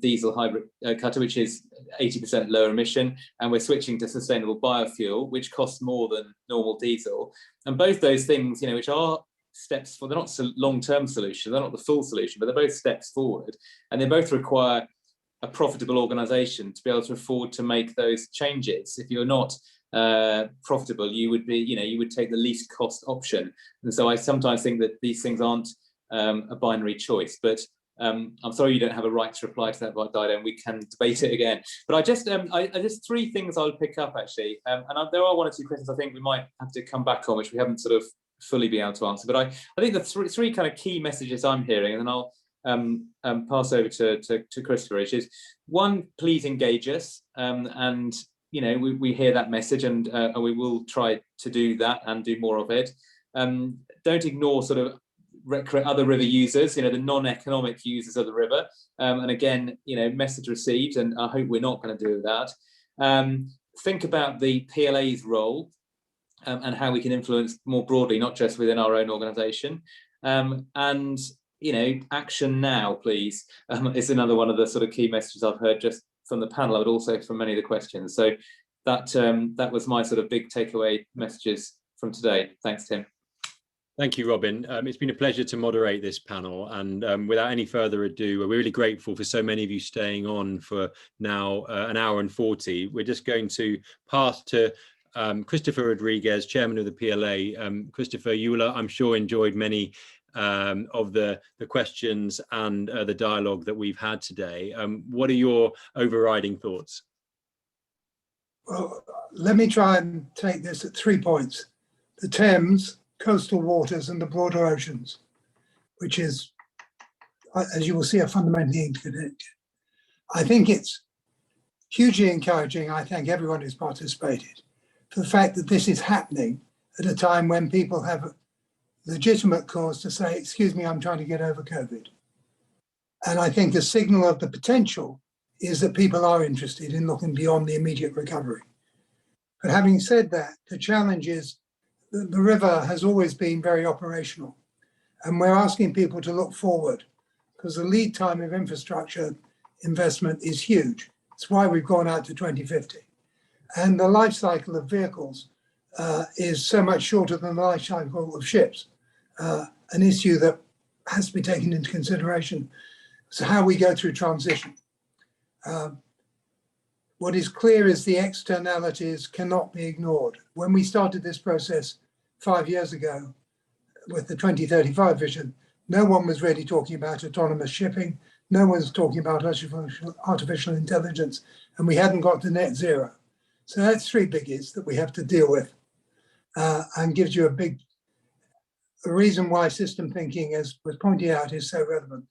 diesel hybrid cutter, which is 80% lower emission, and we're switching to sustainable biofuel, which costs more than normal diesel. And both those things, which are steps they're not long-term solutions, they're not the full solution, but they're both steps forward, and they both require a profitable organization to be able to afford to make those changes. If you're not profitable, you would take the least cost option. And so I sometimes think that these things aren't a binary choice, but I'm sorry you don't have a right to reply to that, Dido, and we can debate it again. But I just three things I'll pick up, actually, and there are one or two questions I think we might have to come back on, which we haven't sort of fully been able to answer. But I think the three kind of key messages I'm hearing, and then I'll pass over to Christopher, which is, one, please engage us, and we hear that message, and we will try to do that and do more of it. Don't ignore sort of other river users, the non-economic users of the river. And again, message received, and I hope we're not going to do that. Think about the PLA's role and how we can influence more broadly, not just within our own organisation. And action now, please, is another one of the sort of key messages I've heard just from the panel, but also from many of the questions. So that was my sort of big takeaway messages from today. Thanks, Tim. Thank you, Robin. It's been a pleasure to moderate this panel, and without any further ado, we're really grateful for so many of you staying on for now an hour and 40. We're just going to pass to Christopher Rodrigues, Chairman of the PLA. Christopher, you will, I'm sure, enjoyed many of the questions and the dialogue that we've had today. What are your overriding thoughts? Well, let me try and take this at 3 points. The Thames, coastal waters, and the broader oceans, which is, as you will see, are fundamentally interconnected. I think it's hugely encouraging. I thank everyone who's participated for the fact that this is happening at a time when people have a legitimate cause to say, excuse me, I'm trying to get over COVID. And I think a signal of the potential is that people are interested in looking beyond the immediate recovery. But having said that, the challenge is the river has always been very operational, and we're asking people to look forward because the lead time of infrastructure investment is huge. It's why we've gone out to 2050. And the life cycle of vehicles is so much shorter than the life cycle of ships, an issue that has to be taken into consideration. So how we go through transition. What is clear is the externalities cannot be ignored. When we started this process 5 years ago with the 2035 vision, no one was really talking about autonomous shipping. No one was talking about artificial intelligence, and we hadn't got to net zero. So that's 3 biggies that we have to deal with, and gives you a reason why system thinking, as was pointed out, is so relevant.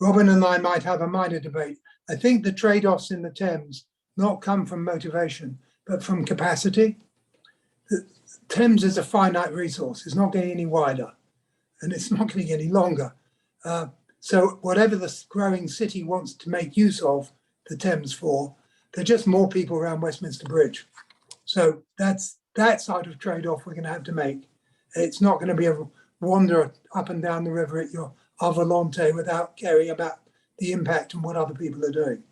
Robin and I might have a minor debate. I think the trade-offs in the Thames not come from motivation, but from capacity. The Thames is a finite resource. It's not getting any wider, and it's not getting any longer. So whatever the growing city wants to make use of the Thames for, there are just more people around Westminster Bridge. So that's that side of trade-off we're going to have to make. It's not going to be a wander up and down the river at your a volonté without caring about the impact and what other people are doing.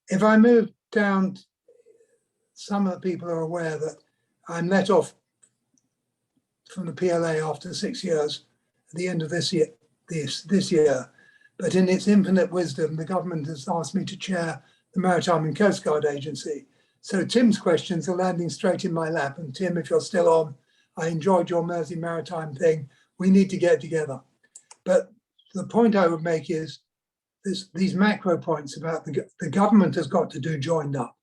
If I move down, some of the people are aware that I'm let off from the PLA after 6 years at the end of this year. But in its infinite wisdom, the government has asked me to chair the Maritime and Coast Guard Agency. So Tim's questions are landing straight in my lap. And Tim, if you're still on, I enjoyed your Mersey Maritime thing. We need to get together. But the point I would make is these macro points about the government has got to do joined up.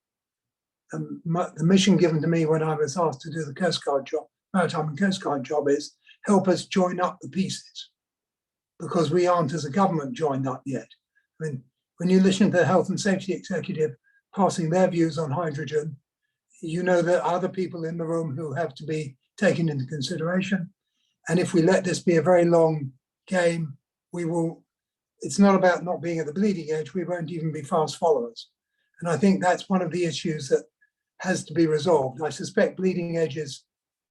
And the mission given to me when I was asked to do the Coast Guard job, Maritime and Coast Guard job, is help us join up the pieces, because we aren't as a government joined up yet. I mean, when you listen to the Health and Safety Executive passing their views on hydrogen, you know there are other people in the room who have to be taken into consideration. And if we let this be a very long game, it's not about not being at the bleeding edge, we won't even be fast followers. And I think that's one of the issues that has to be resolved. I suspect bleeding edges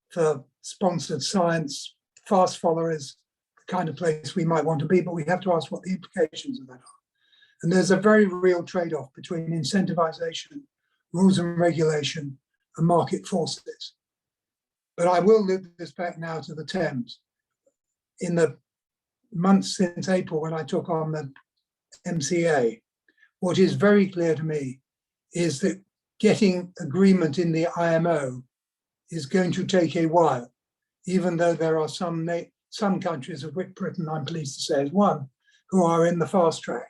for sponsored science, fast followers, the kind of place we might want to be, but we have to ask what the implications of that are. And there's a very real trade-off between incentivization, rules and regulation, and market forces. But I will loop this back now to the Thames. In the months since April, when I took on the MCA, what is very clear to me is that getting agreement in the IMO is going to take a while, even though there are some countries, of which Britain, I'm pleased to say, is one, who are in the fast track.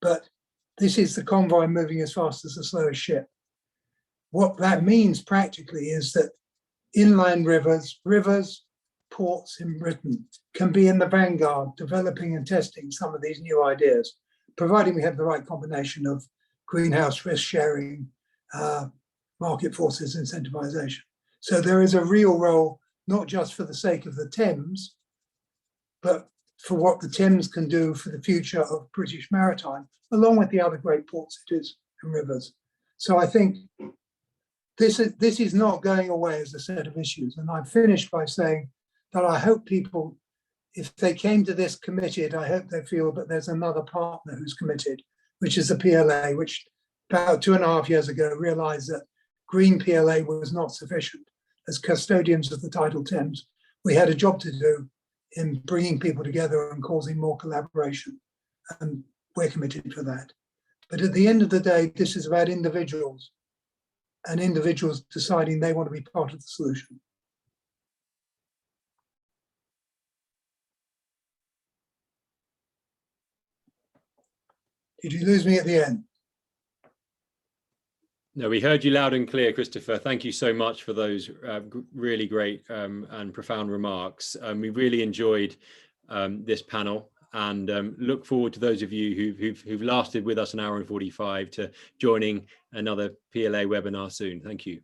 But this is the convoy moving as fast as the slowest ship. What that means practically is that inland rivers, ports in Britain can be in the vanguard, developing and testing some of these new ideas, providing we have the right combination of greenhouse risk sharing, market forces, incentivization. So there is a real role, not just for the sake of the Thames, but for what the Thames can do for the future of British maritime, along with the other great port cities and rivers. So I think this is not going away as a set of issues. And I'm finished by saying that I hope people, if they came to this committed, I hope they feel that there's another partner who's committed, which is the PLA, which about 2.5 years ago realized that green PLA was not sufficient. As custodians of the tidal Thames, we had a job to do in bringing people together and causing more collaboration. And we're committed to that. But at the end of the day, this is about individuals and individuals deciding they want to be part of the solution. Did you lose me at the end? No, we heard you loud and clear, Christopher. Thank you so much for those really great and profound remarks. We really enjoyed this panel, and look forward to those of you who've lasted with us an hour and 45 to joining another PLA webinar soon. Thank you.